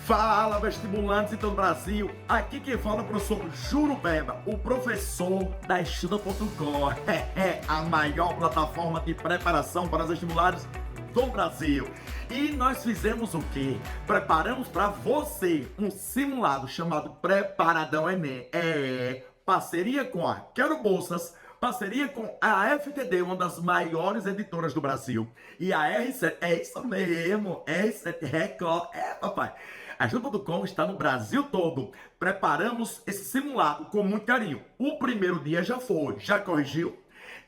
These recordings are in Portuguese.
Fala, vestibulantes em todo o Brasil. Aqui quem fala é o professor Jurubeba, o professor da Estuda.com. É a maior plataforma de preparação para os vestibulares do Brasil. E nós fizemos o quê? Preparamos para você um simulado chamado Preparadão Enem. Parceria com a Quero Bolsas, parceria com a FTD, uma das maiores editoras do Brasil. E a R7, é isso mesmo, R7 Record, papai. A Estuda.com está no Brasil todo. Preparamos esse simulado com muito carinho. O primeiro dia já foi, já corrigiu?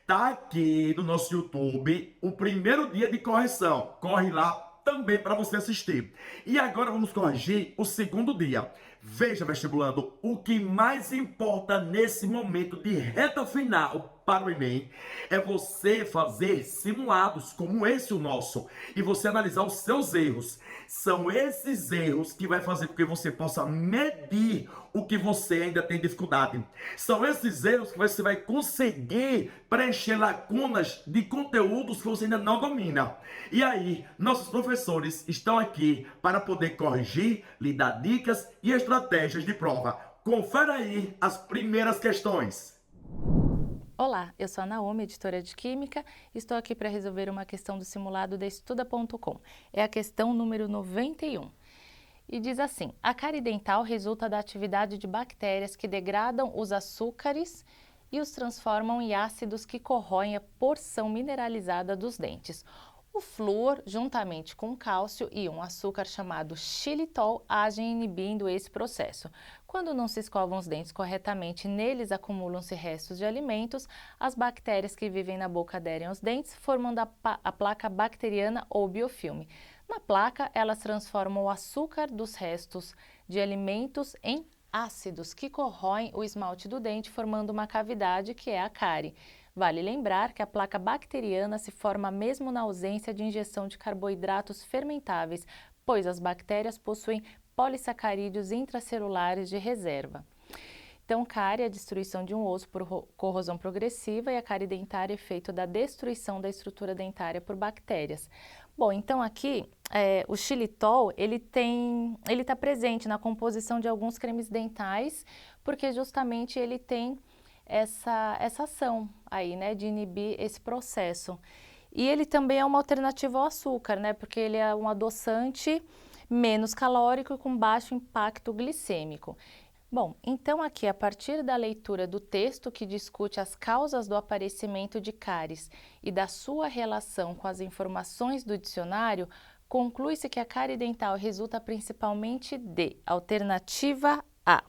Tá aqui no nosso YouTube o primeiro dia de correção. Corre lá também para você assistir. E agora vamos corrigir o segundo dia. Veja, vestibulando, o que mais importa nesse momento de reta final para o Enem é você fazer simulados como esse o nosso e você analisar os seus erros. São esses erros que vai fazer com que você possa medir o que você ainda tem dificuldade. São esses erros que você vai conseguir preencher lacunas de conteúdos que você ainda não domina. E aí, nossos professores estão aqui para poder corrigir, lhe dar dicas e estratégias de prova. Confere aí as primeiras questões. Olá, eu sou a Naomi, editora de Química, e estou aqui para resolver uma questão do simulado da Estuda.com. É a questão número 91. E diz assim: a cárie dental resulta da atividade de bactérias que degradam os açúcares e os transformam em ácidos que corroem a porção mineralizada dos dentes. O flúor, juntamente com o cálcio e um açúcar chamado xilitol, agem inibindo esse processo. Quando não se escovam os dentes corretamente, neles acumulam-se restos de alimentos. As bactérias que vivem na boca aderem aos dentes, formando a placa bacteriana ou biofilme. Na placa, elas transformam o açúcar dos restos de alimentos em ácidos que corroem o esmalte do dente, formando uma cavidade que é a cárie. Vale lembrar que a placa bacteriana se forma mesmo na ausência de ingestão de carboidratos fermentáveis, pois as bactérias possuem polissacarídeos intracelulares de reserva. Então, cárie é a destruição de um osso por corrosão progressiva e a cárie dentária é efeito da destruição da estrutura dentária por bactérias. Bom, então aqui o xilitol, ele está presente na composição de alguns cremes dentais, porque justamente ele tem essa ação aí, né, de inibir esse processo. E ele também é uma alternativa ao açúcar, né, porque ele é um adoçante menos calórico e com baixo impacto glicêmico. Bom, então aqui, a partir da leitura do texto que discute as causas do aparecimento de cáries e da sua relação com as informações do dicionário, conclui-se que a cárie dental resulta principalmente de alternativa A: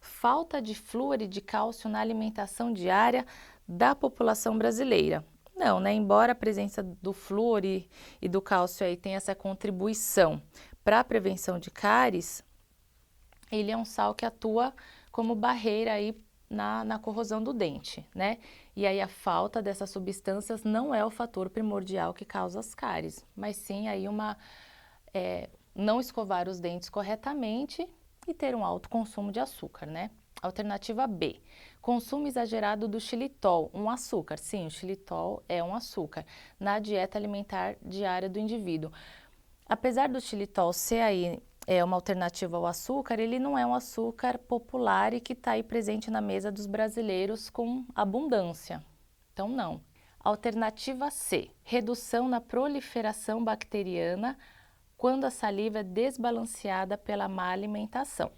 falta de flúor e de cálcio na alimentação diária da população brasileira. Não, né? Embora a presença do flúor e do cálcio aí tenha essa contribuição para a prevenção de cáries, ele é um sal que atua como barreira aí na corrosão do dente, né? E aí a falta dessas substâncias não é o fator primordial que causa as cáries, mas sim aí não escovar os dentes corretamente e ter um alto consumo de açúcar, né? Alternativa B: consumo exagerado do xilitol, um açúcar. Sim, o xilitol é um açúcar na dieta alimentar diária do indivíduo. Apesar do xilitol ser aí uma alternativa ao açúcar, ele não é um açúcar popular e que está aí presente na mesa dos brasileiros com abundância. Então, não. Alternativa C: redução na proliferação bacteriana quando a saliva é desbalanceada pela má alimentação.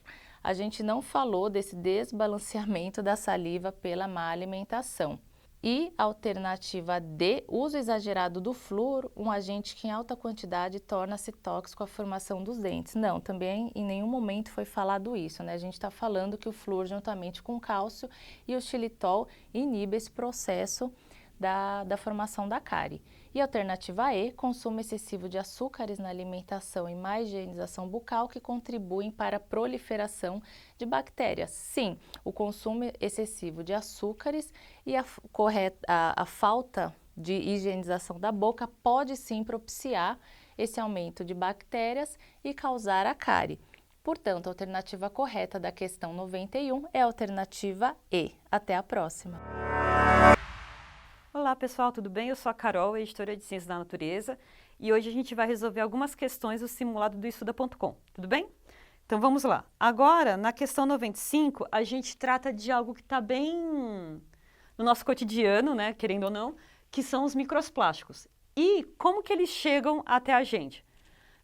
A gente não falou desse desbalanceamento da saliva pela má alimentação. E alternativa D: uso exagerado do flúor, um agente que em alta quantidade torna-se tóxico à formação dos dentes. Não, também em nenhum momento foi falado isso, né? A gente está falando que o flúor, juntamente com o cálcio e o xilitol, inibe esse processo da formação da cárie. E alternativa E: consumo excessivo de açúcares na alimentação e má higienização bucal que contribuem para a proliferação de bactérias. Sim, o consumo excessivo de açúcares e a falta de higienização da boca pode sim propiciar esse aumento de bactérias e causar a cárie. Portanto, a alternativa correta da questão 91 é a alternativa E. Até a próxima! Olá pessoal, tudo bem? Eu sou a Carol, editora de Ciências da Natureza, e hoje a gente vai resolver algumas questões do simulado do Estuda.com, tudo bem? Então vamos lá. Agora, na questão 95, a gente trata de algo que está bem no nosso cotidiano, né, querendo ou não, que são os microplásticos. E como que eles chegam até a gente?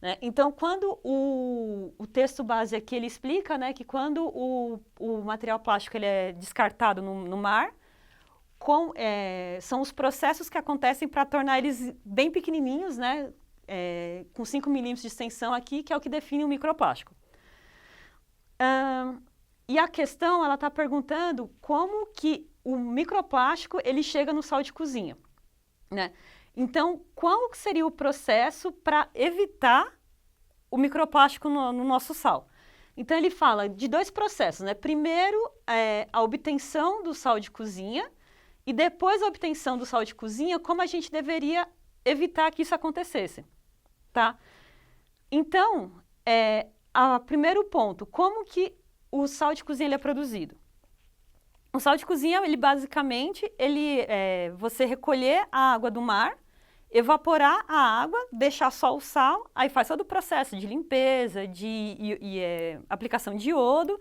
Né? Então, quando o texto base aqui ele explica, né, que quando o material plástico ele é descartado no mar, são os processos que acontecem para tornar eles bem pequenininhos, né, com 5 milímetros de extensão aqui, que é o que define o microplástico. E a questão, ela está perguntando como que o microplástico ele chega no sal de cozinha, né? Então, qual seria o processo para evitar o microplástico no nosso sal? Então, ele fala de 2 processos, né? Primeiro, a obtenção do sal de cozinha e depois a obtenção do sal de cozinha, como a gente deveria evitar que isso acontecesse, tá? Então, primeiro ponto, como que o sal de cozinha ele é produzido? O sal de cozinha, ele basicamente, você recolher a água do mar, evaporar a água, deixar só o sal, aí faz todo o processo de limpeza, de aplicação de iodo,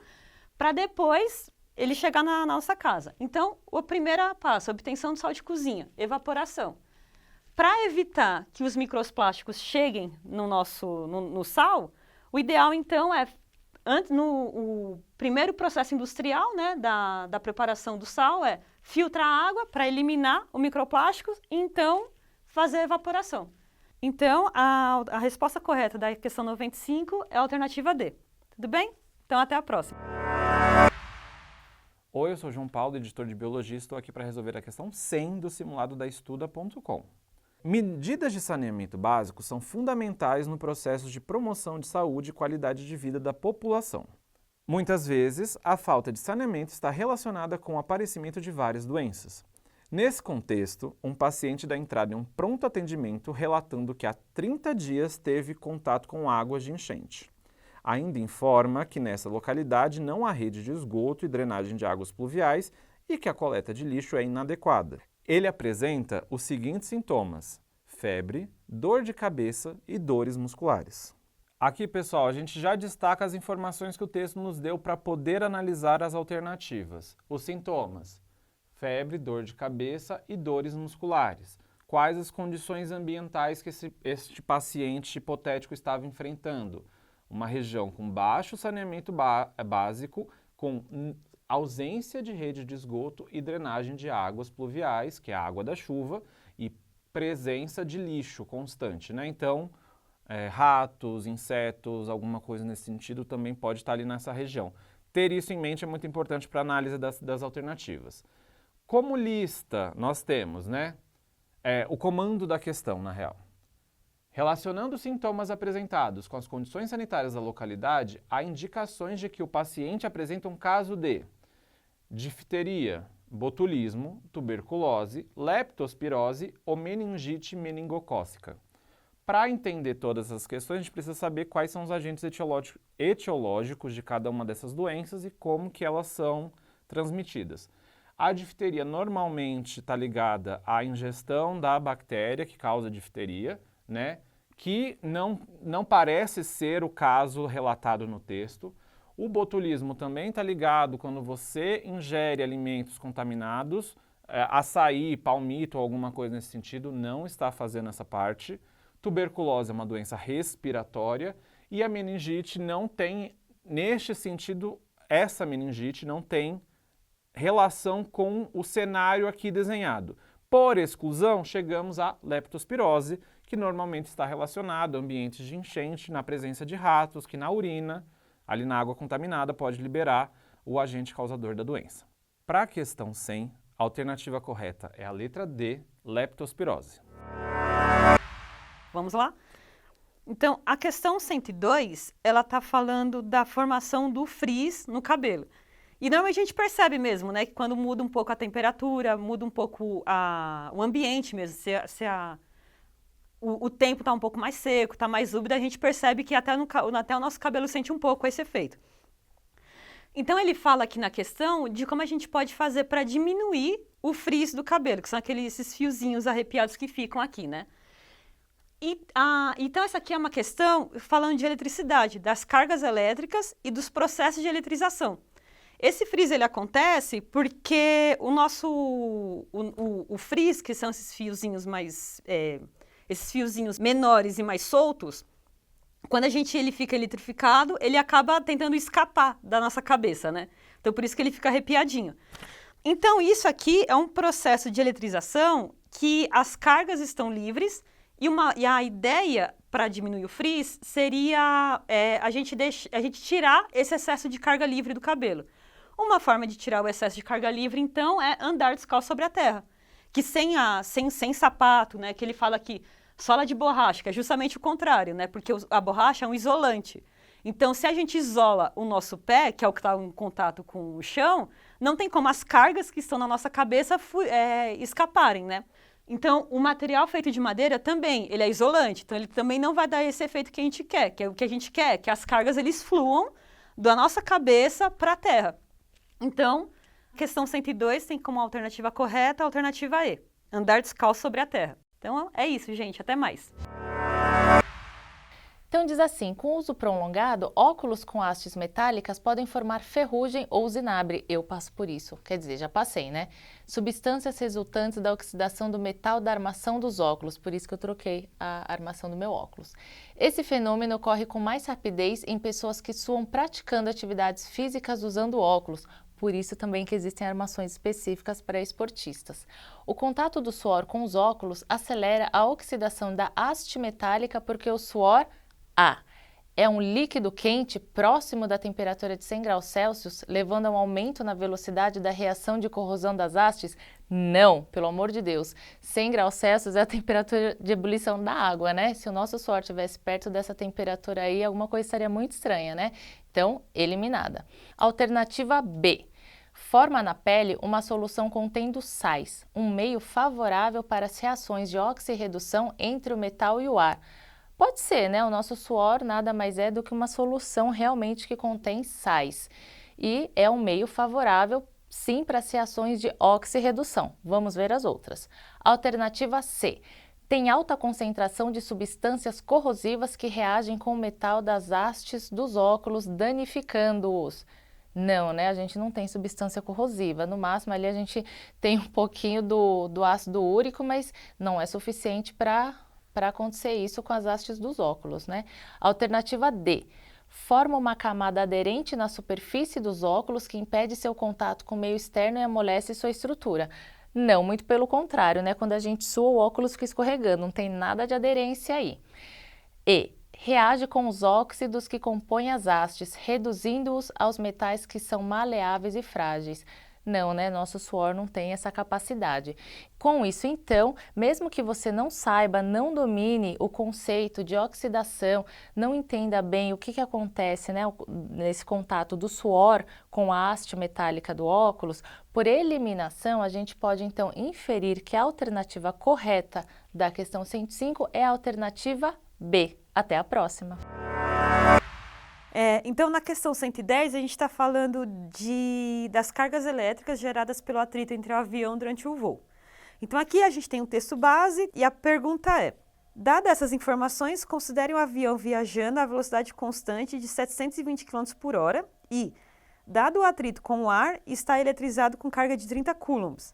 para depois ele chegar na nossa casa. Então, o primeiro passo, obtenção do sal de cozinha, evaporação. Para evitar que os microplásticos cheguem no sal, o ideal, então, o primeiro processo industrial, né, da preparação do sal filtrar a água para eliminar o microplástico e, então, fazer a evaporação. Então, a resposta correta da questão 95 é a alternativa D. Tudo bem? Então, até a próxima. Oi, eu sou João Paulo, editor de Biologia, e estou aqui para resolver a questão 100 do simulado da Estuda.com. Medidas de saneamento básico são fundamentais no processo de promoção de saúde e qualidade de vida da população. Muitas vezes, a falta de saneamento está relacionada com o aparecimento de várias doenças. Nesse contexto, um paciente dá entrada em um pronto atendimento relatando que há 30 dias teve contato com águas de enchente. Ainda informa que nessa localidade não há rede de esgoto e drenagem de águas pluviais e que a coleta de lixo é inadequada. Ele apresenta os seguintes sintomas: febre, dor de cabeça e dores musculares. Aqui, pessoal, a gente já destaca as informações que o texto nos deu para poder analisar as alternativas. Os sintomas: febre, dor de cabeça e dores musculares. Quais as condições ambientais que este paciente hipotético estava enfrentando? Uma região com baixo saneamento básico, com ausência de rede de esgoto e drenagem de águas pluviais, que é a água da chuva, e presença de lixo constante, né? Então, ratos, insetos, alguma coisa nesse sentido também pode estar ali nessa região. Ter isso em mente é muito importante para a análise das alternativas. Como lista, nós temos, né, o comando da questão, na real. Relacionando os sintomas apresentados com as condições sanitárias da localidade, há indicações de que o paciente apresenta um caso de difteria, botulismo, tuberculose, leptospirose ou meningite meningocócica. Para entender todas essas questões, a gente precisa saber quais são os agentes etiológicos de cada uma dessas doenças e como que elas são transmitidas. A difteria normalmente está ligada à ingestão da bactéria que causa difteria, né, que não parece ser o caso relatado no texto. O botulismo também está ligado quando você ingere alimentos contaminados, açaí, palmito ou alguma coisa nesse sentido, não está fazendo essa parte. Tuberculose é uma doença respiratória e a meningite não tem, neste sentido, essa meningite não tem relação com o cenário aqui desenhado. Por exclusão, chegamos à leptospirose, que normalmente está relacionado a ambientes de enchente, na presença de ratos, que na urina, ali na água contaminada, pode liberar o agente causador da doença. Para a questão 100, a alternativa correta é a letra D, leptospirose. Vamos lá? Então, a questão 102, ela está falando da formação do frizz no cabelo. E normalmente a gente percebe mesmo, né, que quando muda um pouco a temperatura, muda um pouco o ambiente mesmo, o tempo está um pouco mais seco, está mais úmido, a gente percebe que até o nosso cabelo sente um pouco esse efeito. Então ele fala aqui na questão de como a gente pode fazer para diminuir o frizz do cabelo, que são esses fiozinhos arrepiados que ficam aqui, né? Então, essa aqui é uma questão falando de eletricidade, das cargas elétricas e dos processos de eletrização. Esse frizz ele acontece porque o frizz, que são esses fiozinhos esses fiozinhos menores e mais soltos, quando ele fica eletrificado, ele acaba tentando escapar da nossa cabeça, né? Então, por isso que ele fica arrepiadinho. Então, isso aqui é um processo de eletrização que as cargas estão livres e a ideia para diminuir o frizz seria a gente tirar esse excesso de carga livre do cabelo. Uma forma de tirar o excesso de carga livre, então, é andar descalço sobre a terra. Que sem sapato, né? Que ele fala aqui, sola de borracha, que é justamente o contrário, né? Porque a borracha é um isolante. Então, se a gente isola o nosso pé, que é o que está em contato com o chão, não tem como as cargas que estão na nossa cabeça escaparem, né? Então, o material feito de madeira também, ele é isolante. Então, ele também não vai dar esse efeito que a gente quer. Que é o que a gente quer, que as cargas eles fluam da nossa cabeça para a terra. Então, questão 102 tem como alternativa correta a alternativa E, andar descalço sobre a terra. Então, é isso, gente. Até mais. Então diz assim, com uso prolongado, óculos com hastes metálicas podem formar ferrugem ou zinabre. Eu passo por isso, quer dizer, já passei, né? Substâncias resultantes da oxidação do metal da armação dos óculos, por isso que eu troquei a armação do meu óculos. Esse fenômeno ocorre com mais rapidez em pessoas que suam praticando atividades físicas usando óculos, por isso também que existem armações específicas para esportistas. O contato do suor com os óculos acelera a oxidação da haste metálica porque o suor é um líquido quente próximo da temperatura de 100 graus Celsius, levando a um aumento na velocidade da reação de corrosão das hastes? Não, pelo amor de Deus. 100 graus Celsius é a temperatura de ebulição da água, né? Se o nosso suor estivesse perto dessa temperatura aí, alguma coisa estaria muito estranha, né? Então, eliminada. Alternativa B. Forma na pele uma solução contendo sais, um meio favorável para as reações de oxirredução entre o metal e o ar. Pode ser, né? O nosso suor nada mais é do que uma solução realmente que contém sais. E é um meio favorável, sim, para as reações de oxirredução. Vamos ver as outras. Alternativa C. Tem alta concentração de substâncias corrosivas que reagem com o metal das hastes dos óculos, danificando-os. Não, né? A gente não tem substância corrosiva. No máximo, ali a gente tem um pouquinho do ácido úrico, mas não é suficiente para acontecer isso com as hastes dos óculos, né? Alternativa D. Forma uma camada aderente na superfície dos óculos que impede seu contato com o meio externo e amolece sua estrutura. Não, muito pelo contrário, né? Quando a gente sua, o óculos fica escorregando, não tem nada de aderência aí. E. Reage com os óxidos que compõem as hastes, reduzindo-os aos metais que são maleáveis e frágeis. Não, né? Nosso suor não tem essa capacidade. Com isso, então, mesmo que você não saiba, não domine o conceito de oxidação, não entenda bem o que acontece, né, nesse contato do suor com a haste metálica do óculos, por eliminação, a gente pode, então, inferir que a alternativa correta da questão 105 é a alternativa B. Até a próxima! Então, na questão 110, a gente está falando das cargas elétricas geradas pelo atrito entre o avião durante o voo. Então, aqui a gente tem um texto base e a pergunta é: dadas essas informações, considere um avião viajando a velocidade constante de 720 km por hora e, dado o atrito com o ar, está eletrizado com carga de 30 coulombs.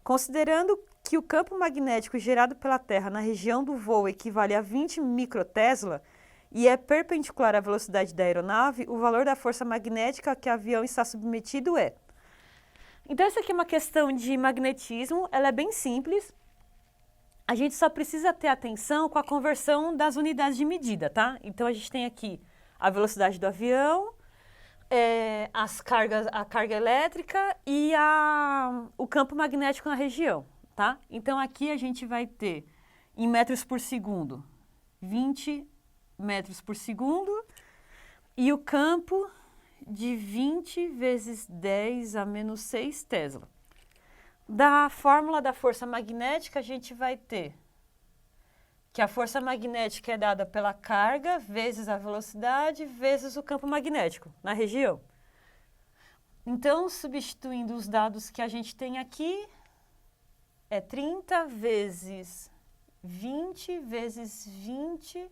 Considerando que o campo magnético gerado pela Terra na região do voo equivale a 20 microtesla e é perpendicular à velocidade da aeronave, o valor da força magnética a que o avião está submetido é. Então, essa aqui é uma questão de magnetismo, ela é bem simples. A gente só precisa ter atenção com a conversão das unidades de medida, tá? Então, a gente tem aqui a velocidade do avião, a carga elétrica e o campo magnético na região, tá? Então, aqui a gente vai ter, em metros por segundo, 20 metros por segundo e o campo de 20 vezes 10 a menos 6 Tesla. Da fórmula da força magnética, a gente vai ter que a força magnética é dada pela carga vezes a velocidade vezes o campo magnético na região. Então, substituindo os dados que a gente tem aqui, é 30 vezes 20 vezes 20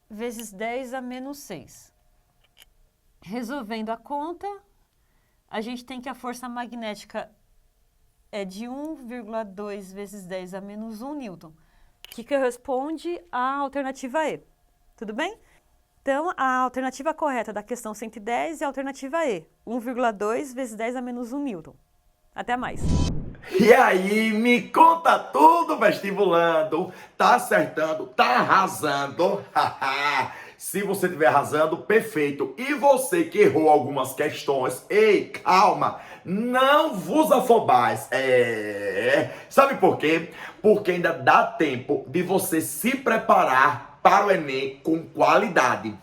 vezes 10 a menos 6. Resolvendo a conta, a gente tem que a força magnética é de 1,2 vezes 10 a menos 1 newton, que corresponde à alternativa E. Tudo bem? Então, a alternativa correta da questão 110 é a alternativa E, 1,2 vezes 10 a menos 1 newton. Até mais! E aí, me conta tudo, vestibulando. Tá acertando? Tá arrasando? Se você estiver arrasando, perfeito. E você que errou algumas questões, ei, calma, não vos afobais. Sabe por quê? Porque ainda dá tempo de você se preparar para o Enem com qualidade.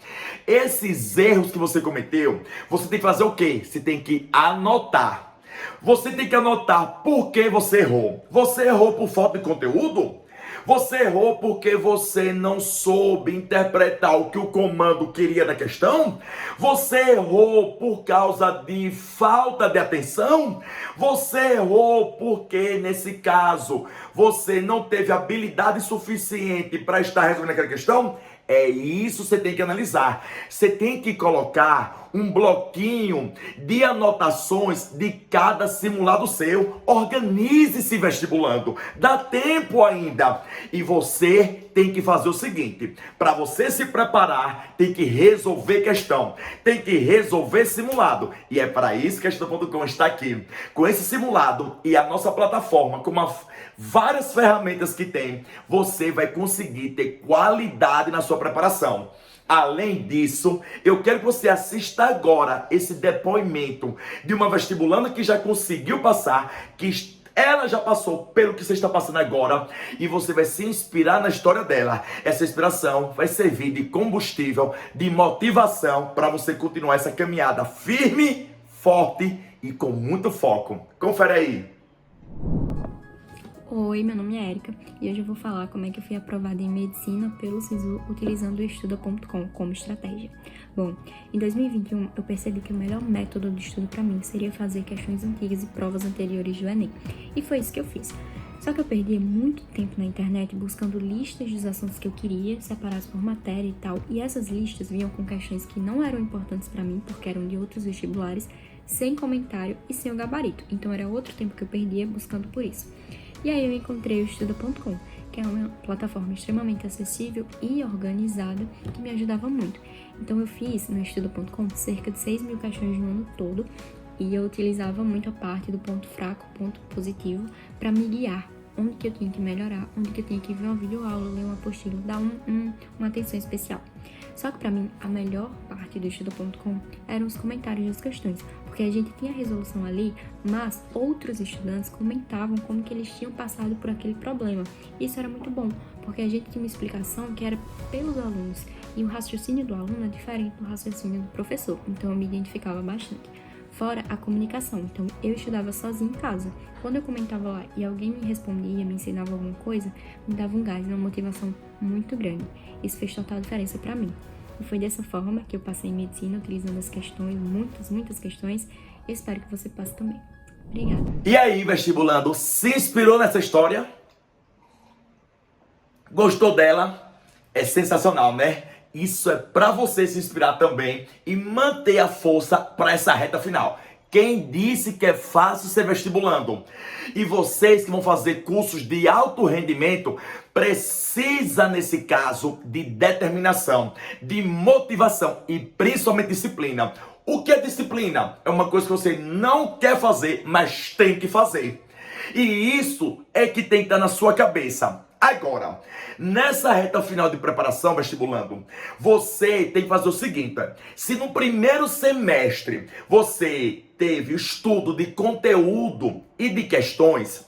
Esses erros que você cometeu, você tem que fazer o quê? Você tem que anotar. Você tem que anotar por que você errou. Você errou por falta de conteúdo? Você errou porque você não soube interpretar o que o comando queria da questão? Você errou por causa de falta de atenção? Você errou porque, nesse caso, você não teve habilidade suficiente para estar resolvendo aquela questão? É isso que você tem que analisar. Você tem que colocar um bloquinho de anotações de cada simulado seu. Organize-se, vestibulando. Dá tempo ainda. E você tem que fazer o seguinte. Para você se preparar, tem que resolver questão. Tem que resolver simulado. E é para isso que a Estudando.com está aqui. Com esse simulado e a nossa plataforma, com várias ferramentas que tem, você vai conseguir ter qualidade na sua preparação. Além disso, eu quero que você assista agora esse depoimento de uma vestibulanda que já conseguiu passar, que ela já passou pelo que você está passando agora, e você vai se inspirar na história dela. Essa inspiração vai servir de combustível, de motivação para você continuar essa caminhada firme, forte e com muito foco. Confere aí. Oi, meu nome é Érica e hoje eu vou falar como é que eu fui aprovada em Medicina pelo SISU utilizando o Estuda.com como estratégia. Bom, em 2021 eu percebi que o melhor método de estudo para mim seria fazer questões antigas e provas anteriores do Enem, e foi isso que eu fiz. Só que eu perdia muito tempo na internet buscando listas dos assuntos que eu queria, separados por matéria e tal, e essas listas vinham com questões que não eram importantes para mim, porque eram de outros vestibulares, sem comentário e sem o gabarito, então era outro tempo que eu perdia buscando por isso. E aí eu encontrei o Estuda.com, que é uma plataforma extremamente acessível e organizada que me ajudava muito. Então eu fiz no Estuda.com cerca de 6.000 questões no ano todo e eu utilizava muito a parte do ponto fraco, ponto positivo, para me guiar onde que eu tinha que melhorar, onde que eu tinha que ver uma videoaula, ler uma apostila, dar uma atenção especial. Só que para mim, a melhor parte do Estuda.com eram os comentários das questões, porque a gente tinha a resolução ali, mas outros estudantes comentavam como que eles tinham passado por aquele problema. Isso era muito bom, porque a gente tinha uma explicação que era pelos alunos, e o raciocínio do aluno é diferente do raciocínio do professor, então eu me identificava bastante. Fora a comunicação, então eu estudava sozinha em casa. Quando eu comentava lá e alguém me respondia, me ensinava alguma coisa, me dava um gás e uma motivação muito grande. Isso fez total diferença para mim. E foi dessa forma que eu passei em medicina, utilizando as questões, muitas questões. Eu espero que você passe também. Obrigada. E aí, vestibulando, se inspirou nessa história? Gostou dela? É sensacional, né? Isso é para você se inspirar também e manter a força para essa reta final. Quem disse que é fácil ser vestibulando? E vocês que vão fazer cursos de alto rendimento, precisa nesse caso de determinação, de motivação e principalmente disciplina. O que é disciplina? É uma coisa que você não quer fazer, mas tem que fazer. E isso é que tem que estar na sua cabeça. Agora, nessa reta final de preparação, vestibulando, você tem que fazer o seguinte: se no primeiro semestre você teve estudo de conteúdo e de questões,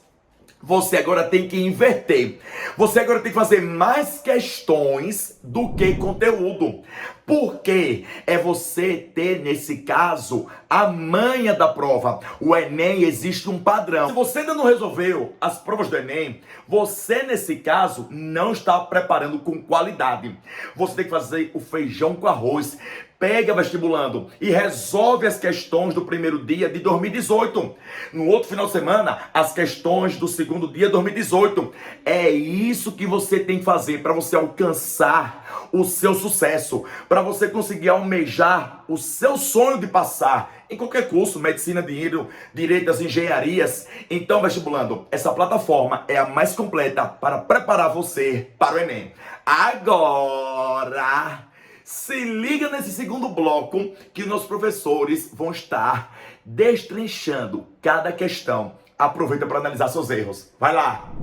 você agora tem que inverter. Você agora tem que fazer mais questões do que conteúdo. Porque é você ter, nesse caso, a manha da prova. O Enem existe um padrão. Se você ainda não resolveu as provas do Enem, você, nesse caso, não está preparando com qualidade. Você tem que fazer o feijão com arroz. Pega, vestibulando, e resolve as questões do primeiro dia de 2018. No outro final de semana, as questões do segundo dia de 2018. É isso que você tem que fazer para você alcançar o seu sucesso, para você conseguir almejar o seu sonho de passar em qualquer curso, medicina, direito, das engenharias. Então, vestibulando, essa plataforma é a mais completa para preparar você para o Enem. Agora, se liga nesse segundo bloco que nossos professores vão estar destrinchando cada questão. Aproveita para analisar seus erros. Vai lá!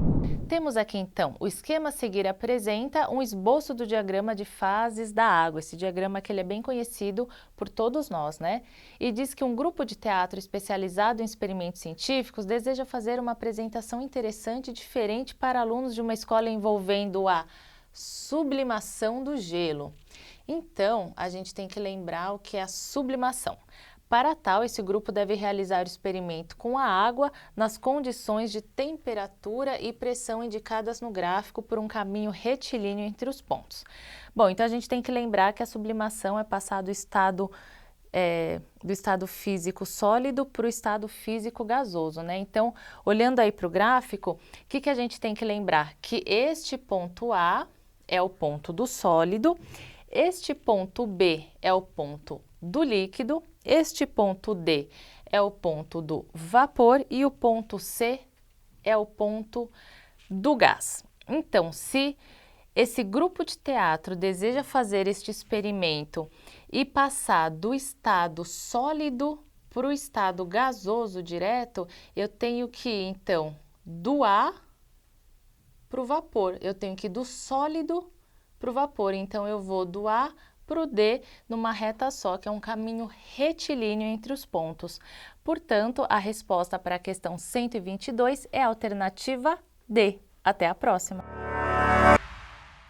Temos aqui então, o esquema a seguir apresenta um esboço do diagrama de fases da água. Esse diagrama que ele é bem conhecido por todos nós, né? E diz que um grupo de teatro especializado em experimentos científicos deseja fazer uma apresentação interessante e diferente para alunos de uma escola envolvendo a sublimação do gelo. Então, a gente tem que lembrar o que é a sublimação. Para tal, esse grupo deve realizar o experimento com a água nas condições de temperatura e pressão indicadas no gráfico por um caminho retilíneo entre os pontos. Bom, então a gente tem que lembrar que a sublimação é passar do estado físico sólido para o estado físico gasoso, né? Então, olhando aí para o gráfico, o que a gente tem que lembrar? Que este ponto A é o ponto do sólido, este ponto B é o ponto do líquido, este ponto D é o ponto do vapor e o ponto C é o ponto do gás. Então, se esse grupo de teatro deseja fazer este experimento e passar do estado sólido para o estado gasoso direto, eu tenho que ir, então, do A para o vapor. Eu tenho que ir do sólido para o vapor. Então, eu vou do A para o D numa reta só, que é um caminho retilíneo entre os pontos. Portanto, a resposta para a questão 122 é a alternativa D. Até a próxima!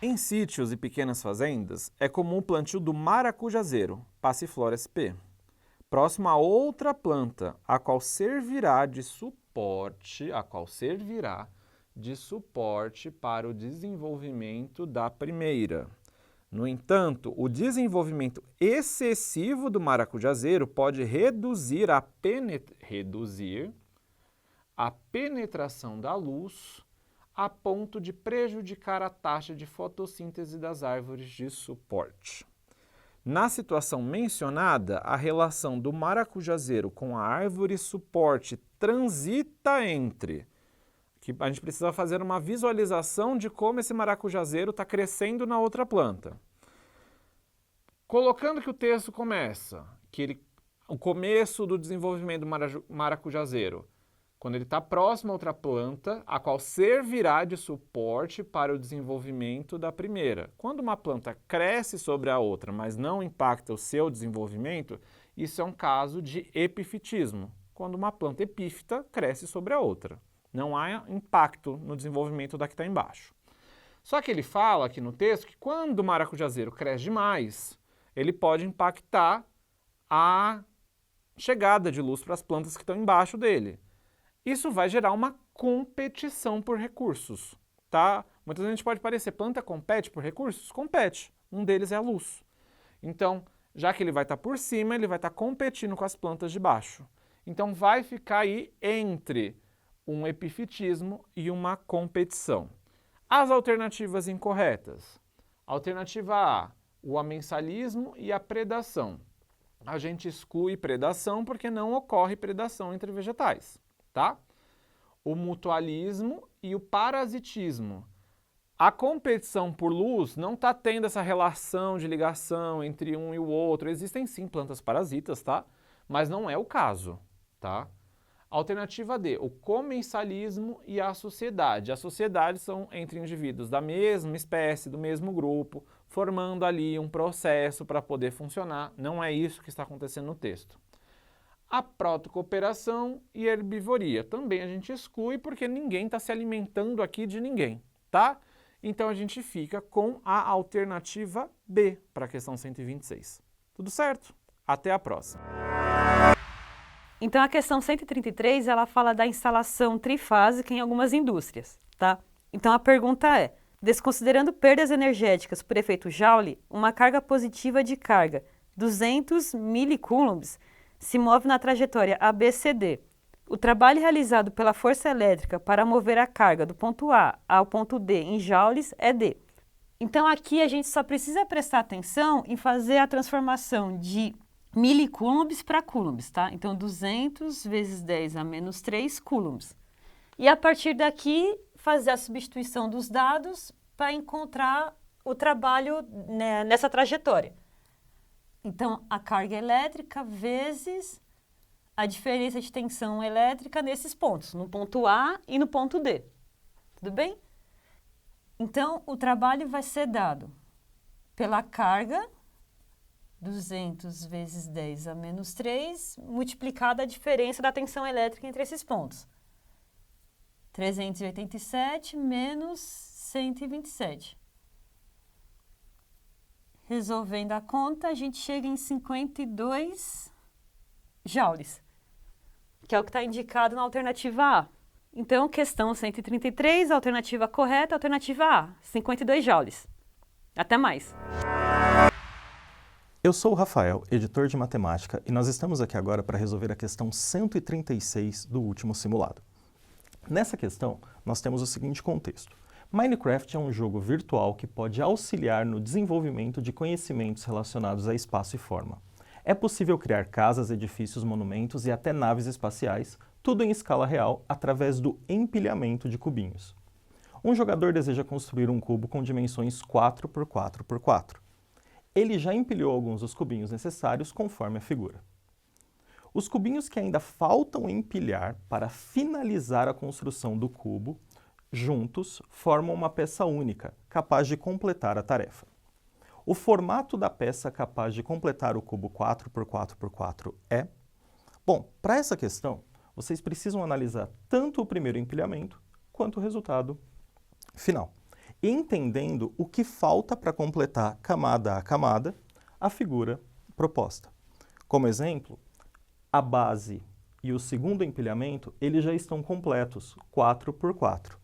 Em sítios e pequenas fazendas, é comum o plantio do maracujazeiro, Passiflora sp, próximo a outra planta, a qual servirá de suporte para o desenvolvimento da primeira. No entanto, o desenvolvimento excessivo do maracujazeiro pode reduzir a penetração da luz a ponto de prejudicar a taxa de fotossíntese das árvores de suporte. Na situação mencionada, a relação do maracujazeiro com a árvore suporte transita entre... que a gente precisa fazer uma visualização de como esse maracujazeiro está crescendo na outra planta. Colocando que o texto começa, o começo do desenvolvimento do maracujazeiro, quando ele está próximo a outra planta, a qual servirá de suporte para o desenvolvimento da primeira. Quando uma planta cresce sobre a outra, mas não impacta o seu desenvolvimento, isso é um caso de epifitismo. Quando uma planta epífita cresce sobre a outra. Não há impacto no desenvolvimento da que está embaixo. Só que ele fala aqui no texto que quando o maracujazeiro cresce demais, ele pode impactar a chegada de luz para as plantas que estão embaixo dele. Isso vai gerar uma competição por recursos, tá? Muitas vezes a gente pode parecer, planta compete por recursos? Compete. Um deles é a luz. Então, já que ele vai estar por cima, ele vai estar competindo com as plantas de baixo. Então, vai ficar aí entre um epifitismo e uma competição. As alternativas incorretas. Alternativa A, o amensalismo e a predação. A gente exclui predação porque não ocorre predação entre vegetais, tá? O mutualismo e o parasitismo. A competição por luz não está tendo essa relação de ligação entre um e o outro. Existem sim plantas parasitas, tá? Mas não é o caso, tá? Alternativa D, o comensalismo e a sociedade. As sociedades são entre indivíduos da mesma espécie, do mesmo grupo, formando ali um processo para poder funcionar. Não é isso que está acontecendo no texto. A protocooperação e herbivoria. Também a gente exclui porque ninguém está se alimentando aqui de ninguém, tá? Então a gente fica com a alternativa B para a questão 126. Tudo certo? Até a próxima. Então, a questão 133, ela fala da instalação trifásica em algumas indústrias, tá? Então, a pergunta é, desconsiderando perdas energéticas por efeito Joule, uma carga positiva de carga 200 milicoulombs se move na trajetória ABCD. O trabalho realizado pela força elétrica para mover a carga do ponto A ao ponto D em joules é D. Então, aqui a gente só precisa prestar atenção em fazer a transformação de milicoulombs para coulombs, tá? Então, 200 vezes 10 a menos 3 coulombs. E a partir daqui, fazer a substituição dos dados para encontrar o trabalho, né, nessa trajetória. Então, a carga elétrica vezes a diferença de tensão elétrica nesses pontos, no ponto A e no ponto D. Tudo bem? Então, o trabalho vai ser dado pela carga 200 vezes 10 a menos 3, multiplicada a diferença da tensão elétrica entre esses pontos. 387 menos 127. Resolvendo a conta, a gente chega em 52 joules, que é o que está indicado na alternativa A. Então, questão 133, alternativa correta, alternativa A, 52 joules. Até mais! Eu sou o Rafael, editor de matemática, e nós estamos aqui agora para resolver a questão 136 do último simulado. Nessa questão, nós temos o seguinte contexto. Minecraft é um jogo virtual que pode auxiliar no desenvolvimento de conhecimentos relacionados a espaço e forma. É possível criar casas, edifícios, monumentos e até naves espaciais, tudo em escala real, através do empilhamento de cubinhos. Um jogador deseja construir um cubo com dimensões 4 por 4 por 4. Ele já empilhou alguns dos cubinhos necessários conforme a figura. Os cubinhos que ainda faltam empilhar para finalizar a construção do cubo, juntos, formam uma peça única, capaz de completar a tarefa. O formato da peça capaz de completar o cubo 4 por 4 por 4 é... Bom, para essa questão, vocês precisam analisar tanto o primeiro empilhamento quanto o resultado final, entendendo o que falta para completar camada a camada a figura proposta. Como exemplo, a base e o segundo empilhamento, eles já estão completos, 4 por 4.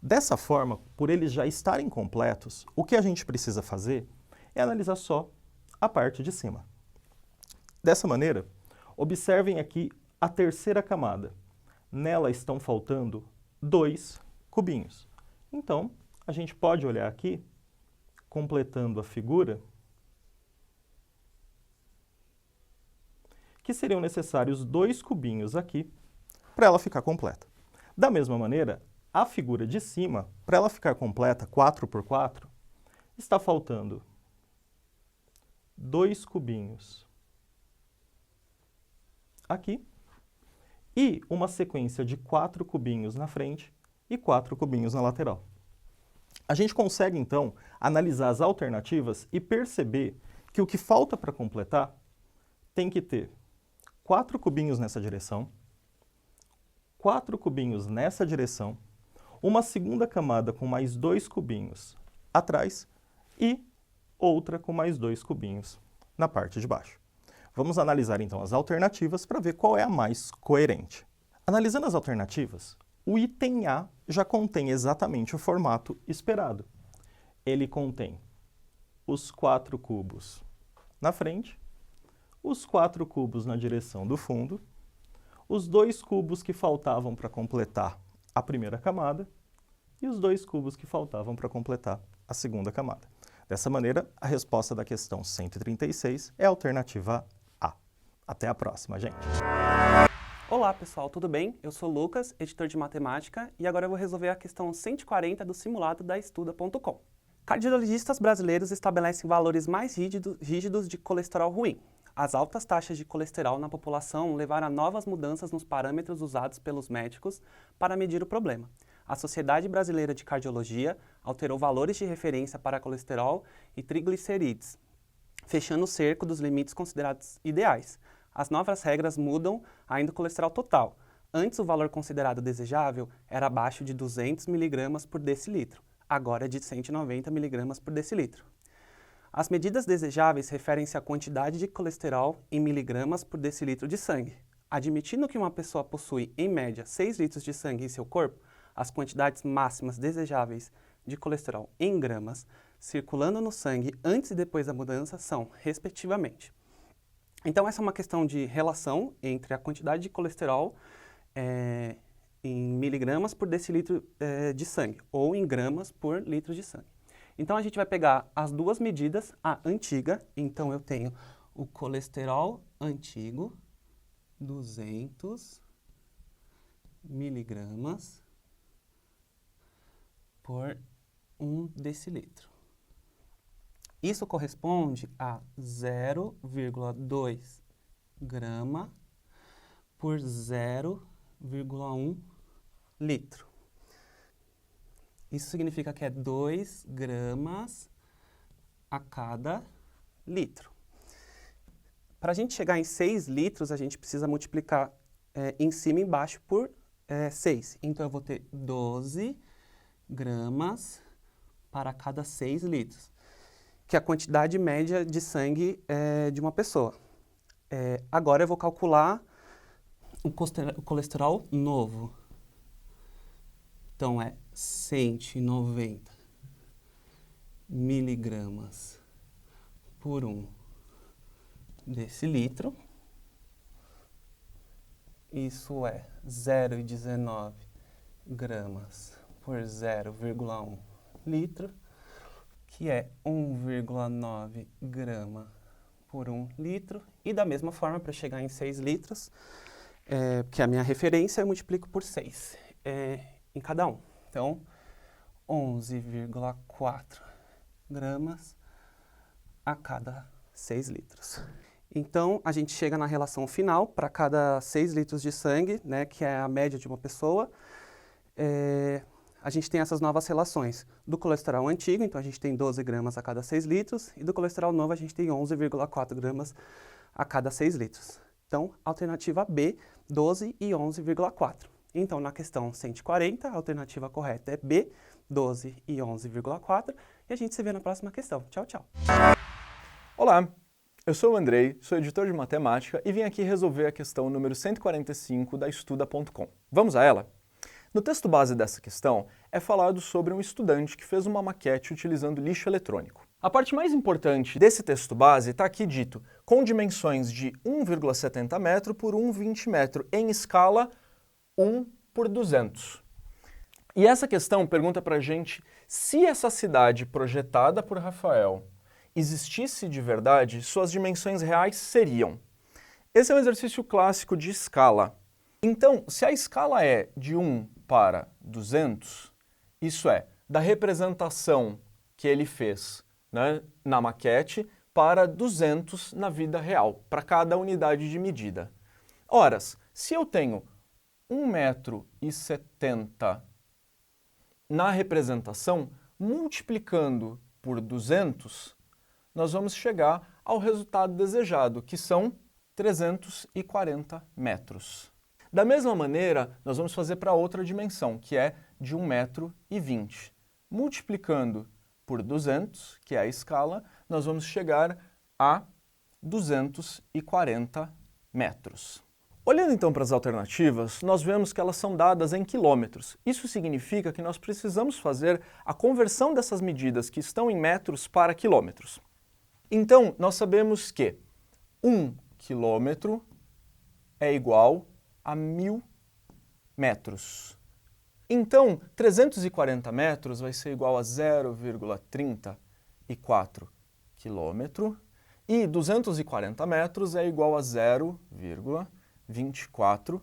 Dessa forma, por eles já estarem completos, o que a gente precisa fazer é analisar só a parte de cima. Dessa maneira, observem aqui a terceira camada. Nela estão faltando 2 cubinhos. Então, a gente pode olhar aqui, completando a figura, que seriam necessários 2 cubinhos aqui para ela ficar completa. Da mesma maneira, a figura de cima, para ela ficar completa, 4 por 4, está faltando 2 cubinhos aqui e uma sequência de 4 cubinhos na frente e 4 cubinhos na lateral. A gente consegue, então, analisar as alternativas e perceber que o que falta para completar tem que ter 4 cubinhos nessa direção, 4 cubinhos nessa direção, uma segunda camada com mais 2 cubinhos atrás e outra com mais 2 cubinhos na parte de baixo. Vamos analisar, então, as alternativas para ver qual é a mais coerente. Analisando as alternativas, o item A já contém exatamente o formato esperado. Ele contém os 4 cubos na frente, os 4 cubos na direção do fundo, os 2 cubos que faltavam para completar a primeira camada e os 2 cubos que faltavam para completar a segunda camada. Dessa maneira, a resposta da questão 136 é a alternativa A. Até a próxima, gente! Olá pessoal, tudo bem? Eu sou o Lucas, editor de matemática, e agora eu vou resolver a questão 140 do simulado da Estuda.com. Cardiologistas brasileiros estabelecem valores mais rígidos de colesterol ruim. As altas taxas de colesterol na população levaram a novas mudanças nos parâmetros usados pelos médicos para medir o problema. A Sociedade Brasileira de Cardiologia alterou valores de referência para colesterol e triglicerídeos, fechando o cerco dos limites considerados ideais. As novas regras mudam ainda o colesterol total. Antes, o valor considerado desejável era abaixo de 200 mg por decilitro. agora é de 190 mg por decilitro. As medidas desejáveis referem-se à quantidade de colesterol em miligramas por decilitro de sangue. Admitindo que uma pessoa possui, em média, 6 litros de sangue em seu corpo, as quantidades máximas desejáveis de colesterol em gramas circulando no sangue antes e depois da mudança são, respectivamente. Então, essa é uma questão de relação entre a quantidade de colesterol em miligramas por decilitro de sangue, ou em gramas por litro de sangue. Então, a gente vai pegar as duas medidas, a antiga, então eu tenho o colesterol antigo, 200 miligramas por 1 decilitro. Isso corresponde a 0,2 grama por 0,1 litro. Isso significa que é 2 gramas a cada litro. Para a gente chegar em 6 litros, a gente precisa multiplicar em cima e embaixo por 6. Então, eu vou ter 12 gramas para cada 6 litros, que é a quantidade média de sangue de uma pessoa. Agora, eu vou calcular o colesterol novo. Então, é 190 miligramas por 1 decilitro. Isso é 0,19 gramas por 0,1 litro, que é 1,9 grama por 1 litro. E da mesma forma, para chegar em 6 litros, que é a minha referência, eu multiplico por 6 em cada um. Então, 11,4 gramas a cada 6 litros. Então, a gente chega na relação final para cada 6 litros de sangue, né, que é a média de uma pessoa. A gente tem essas novas relações do colesterol antigo, então a gente tem 12 gramas a cada 6 litros, e do colesterol novo a gente tem 11,4 gramas a cada 6 litros. Então, alternativa B, 12 e 11,4. Então, na questão 140, a alternativa correta é B, 12 e 11,4, e a gente se vê na próxima questão. Tchau, tchau! Olá, eu sou o Andrei, sou editor de matemática e vim aqui resolver a questão número 145 da Estuda.com. Vamos a ela? No texto base dessa questão é falado sobre um estudante que fez uma maquete utilizando lixo eletrônico. A parte mais importante desse texto base está aqui dito, com dimensões de 1,70 metro por 1,20 metro em escala 1 por 200. E essa questão pergunta pra gente se essa cidade projetada por Rafael existisse de verdade, suas dimensões reais seriam. Esse é um exercício clássico de escala. Então, se a escala é de 1 para 200, isso é, da representação que ele fez, né, na maquete para 200 na vida real, para cada unidade de medida. Ora, se eu tenho 1,70 m na representação, multiplicando por 200, nós vamos chegar ao resultado desejado, que são 340 metros. Da mesma maneira, nós vamos fazer para outra dimensão, que é de 1,20 m. Multiplicando por 200, que é a escala, nós vamos chegar a 240 metros. Olhando então para as alternativas, nós vemos que elas são dadas em quilômetros. Isso significa que nós precisamos fazer a conversão dessas medidas que estão em metros para quilômetros. Então, nós sabemos que 1 quilômetro é igual a 1.000 metros. Então, 340 metros vai ser igual a 0,34 quilômetro e 240 metros é igual a 0,24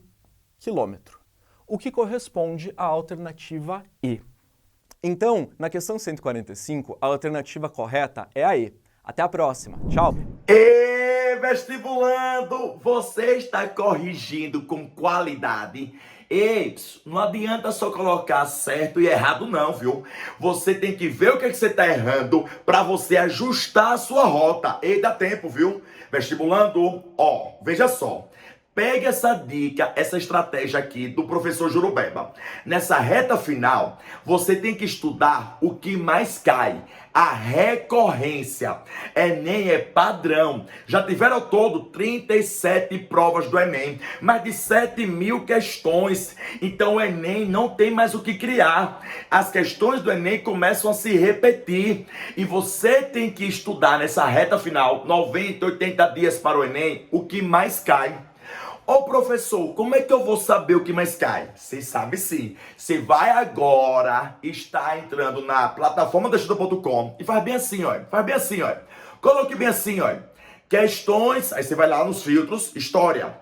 quilômetro, o que corresponde à alternativa E. Então, na questão 145, a alternativa correta é a E. Até a próxima. Tchau! Ê, vestibulando, você está corrigindo com qualidade. Ei, não adianta só colocar certo e errado não, viu? Você tem que ver o que você está errando para você ajustar a sua rota. E dá tempo, viu? Vestibulando, ó, veja só. Pegue essa dica, essa estratégia aqui do professor Jurubeba. Nessa reta final, você tem que estudar o que mais cai. A recorrência. Enem é padrão. Já tiveram ao todo 37 provas do Enem, mais de 7.000 questões. Então o Enem não tem mais o que criar. As questões do Enem começam a se repetir. E você tem que estudar nessa reta final, 90, 80 dias para o Enem, o que mais cai. Ô professor, como é que eu vou saber o que mais cai? Você sabe sim. Você vai agora estar entrando na plataforma da Estuda.com e faz bem assim, ó. Faz bem assim, ó. Coloque bem assim, ó. Questões, aí você vai lá nos filtros, história.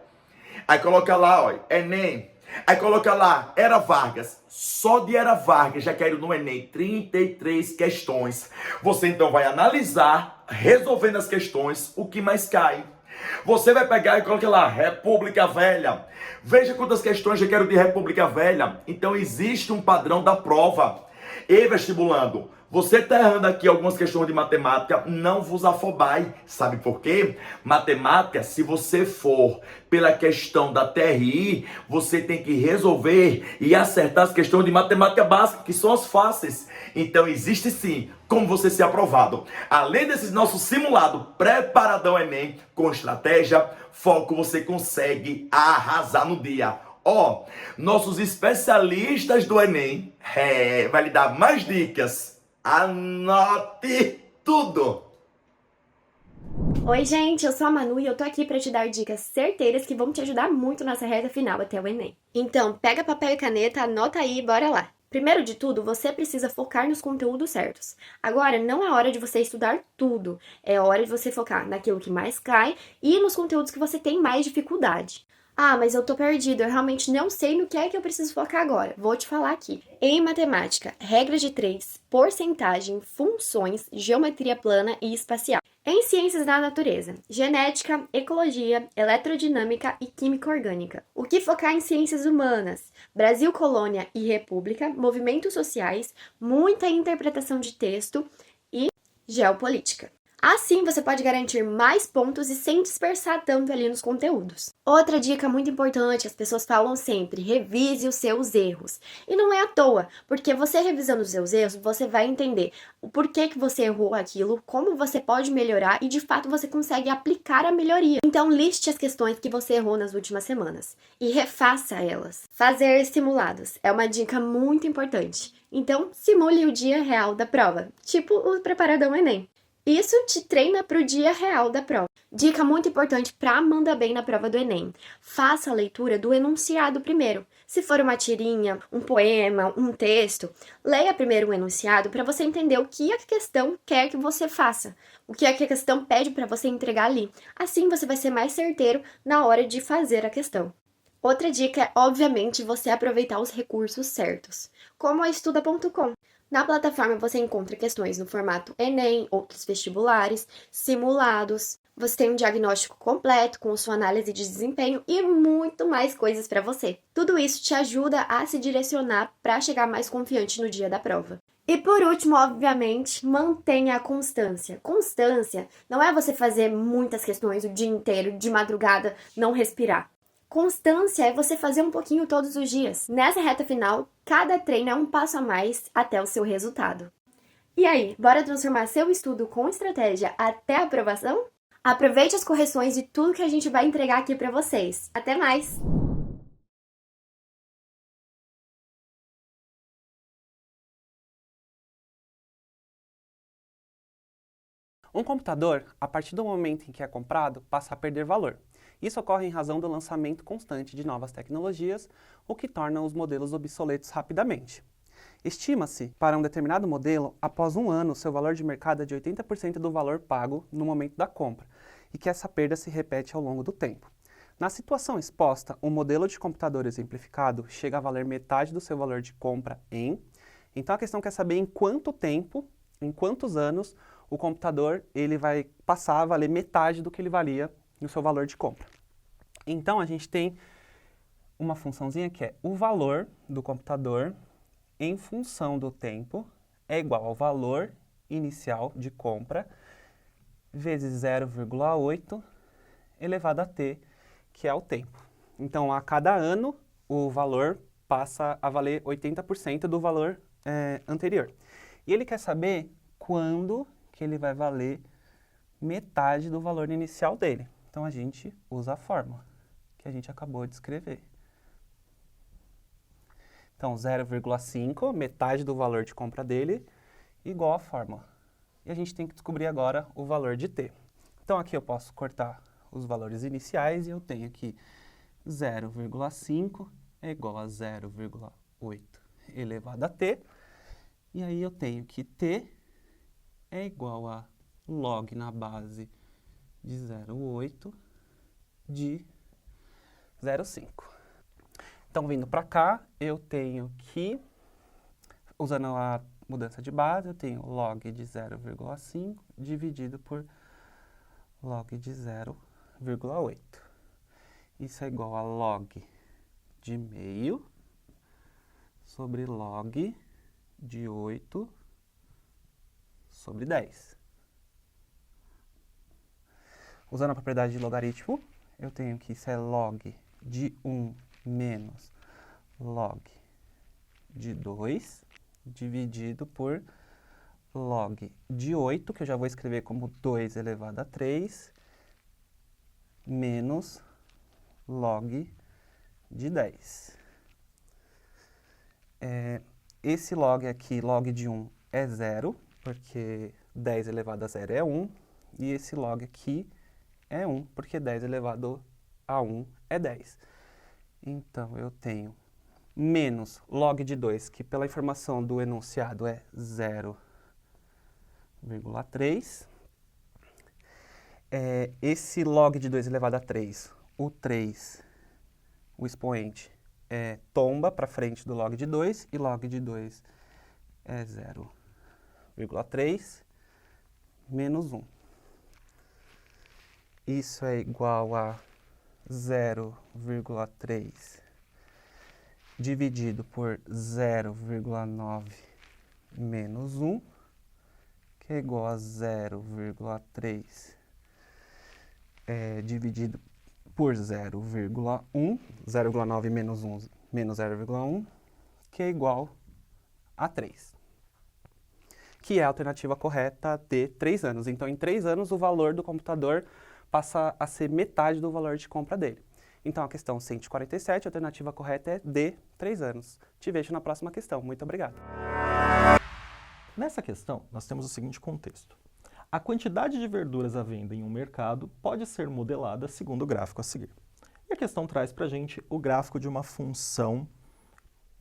Aí coloca lá, ó, Enem. Aí coloca lá, Era Vargas. Só de Era Vargas já caiu no Enem 33 questões. Você então vai analisar, resolvendo as questões, o que mais cai. Você vai pegar e coloca lá, República Velha. Veja quantas questões eu quero de República Velha. Então existe um padrão da prova. E vestibulando, você está errando aqui algumas questões de matemática, não vos afobai. Sabe por quê? Matemática, se você for pela questão da TRI, você tem que resolver e acertar as questões de matemática básica, que são as fáceis. Então existe sim como você ser aprovado. Além desse nosso simulado preparadão Enem, com estratégia, foco, você consegue arrasar no dia. Ó, nossos especialistas do Enem vai lhe dar mais dicas. Anote tudo! Oi gente, eu sou a Manu e eu tô aqui pra te dar dicas certeiras que vão te ajudar muito nessa reta final até o Enem. Então, pega papel e caneta, anota aí e bora lá! Primeiro de tudo, você precisa focar nos conteúdos certos. Agora, não é hora de você estudar tudo, é hora de você focar naquilo que mais cai e nos conteúdos que você tem mais dificuldade. Ah, mas eu tô perdido, eu realmente não sei no que é que eu preciso focar agora. Vou te falar aqui. Em matemática, regra de 3, porcentagem, funções, geometria plana e espacial. Em ciências da natureza, genética, ecologia, eletrodinâmica e química orgânica. O que focar em ciências humanas? Brasil, colônia e república, movimentos sociais, muita interpretação de texto e geopolítica. Assim, você pode garantir mais pontos e sem dispersar tanto ali nos conteúdos. Outra dica muito importante, as pessoas falam sempre, revise os seus erros. E não é à toa, porque você revisando os seus erros, você vai entender o porquê que você errou aquilo, como você pode melhorar e de fato você consegue aplicar a melhoria. Então liste as questões que você errou nas últimas semanas e refaça elas. Fazer simulados é uma dica muito importante. Então simule o dia real da prova, tipo o preparadão Enem. Isso te treina para o dia real da prova. Dica muito importante para mandar bem na prova do Enem. Faça a leitura do enunciado primeiro. Se for uma tirinha, um poema, um texto, leia primeiro o enunciado para você entender o que a questão quer que você faça. O que a questão pede para você entregar ali. Assim você vai ser mais certeiro na hora de fazer a questão. Outra dica é, obviamente, você aproveitar os recursos certos, como a Estuda.com. Na plataforma você encontra questões no formato Enem, outros vestibulares, simulados, você tem um diagnóstico completo com sua análise de desempenho e muito mais coisas para você. Tudo isso te ajuda a se direcionar para chegar mais confiante no dia da prova. E por último, obviamente, mantenha a constância. Constância não é você fazer muitas questões o dia inteiro, de madrugada, não respirar. Constância é você fazer um pouquinho todos os dias. Nessa reta final, cada treino é um passo a mais até o seu resultado. E aí, bora transformar seu estudo com estratégia até a aprovação? Aproveite as correções de tudo que a gente vai entregar aqui para vocês. Até mais! Um computador, a partir do momento em que é comprado, passa a perder valor. Isso ocorre em razão do lançamento constante de novas tecnologias, o que torna os modelos obsoletos rapidamente. Estima-se, para um determinado modelo, após um ano, seu valor de mercado é de 80% do valor pago no momento da compra, e que essa perda se repete ao longo do tempo. Na situação exposta, o modelo de computador exemplificado chega a valer metade do seu valor de compra Então a questão quer saber em quanto tempo, em quantos anos, o computador ele vai passar a valer metade do que ele valia no seu valor de compra. Então a gente tem uma funçãozinha que é o valor do computador em função do tempo é igual ao valor inicial de compra vezes 0,8 elevado a t, que é o tempo. Então, a cada ano, o valor passa a valer 80% do valor anterior. E ele quer saber quando que ele vai valer metade do valor inicial dele. Então, a gente usa a fórmula que a gente acabou de escrever. Então, 0,5, metade do valor de compra dele, igual a fórmula. E a gente tem que descobrir agora o valor de t. Então, aqui eu posso cortar os valores iniciais e eu tenho aqui 0,5 é igual a 0,8 elevado a t. E aí eu tenho que t é igual a log na base de 0,8 de 0,5. Então, vindo para cá, eu tenho que, usando a mudança de base, eu tenho log de 0,5 dividido por log de 0,8. Isso é igual a log de meio sobre log de 8 sobre 10. Usando a propriedade de logaritmo, eu tenho que isso é log de 1 menos log de 2 dividido por log de 8, que eu já vou escrever como 2 elevado a 3, menos log de 10. Esse log aqui, log de 1, é 0, porque 10 elevado a 0 é 1, e esse log aqui é 1, porque 10 elevado a 1 é 10. Então, eu tenho menos log de 2, que pela informação do enunciado é 0,3. Esse log de 2 elevado a 3, o 3, o expoente, tomba para frente do log de 2, e log de 2 é 0,3 menos 1. Isso é igual a 0,3 dividido por 0,9 menos 1, que é igual a 0,3 dividido por 0,1, 0,9 menos 1 menos 0,1, que é igual a 3. Que é a alternativa correta de 3 anos. Então, em 3 anos, o valor do computador passa a ser metade do valor de compra dele. Então, a questão 147, a alternativa correta é de 3 anos. Te vejo na próxima questão. Muito obrigado. Nessa questão, nós temos o seguinte contexto. A quantidade de verduras à venda em um mercado pode ser modelada segundo o gráfico a seguir. E a questão traz para a gente o gráfico de uma função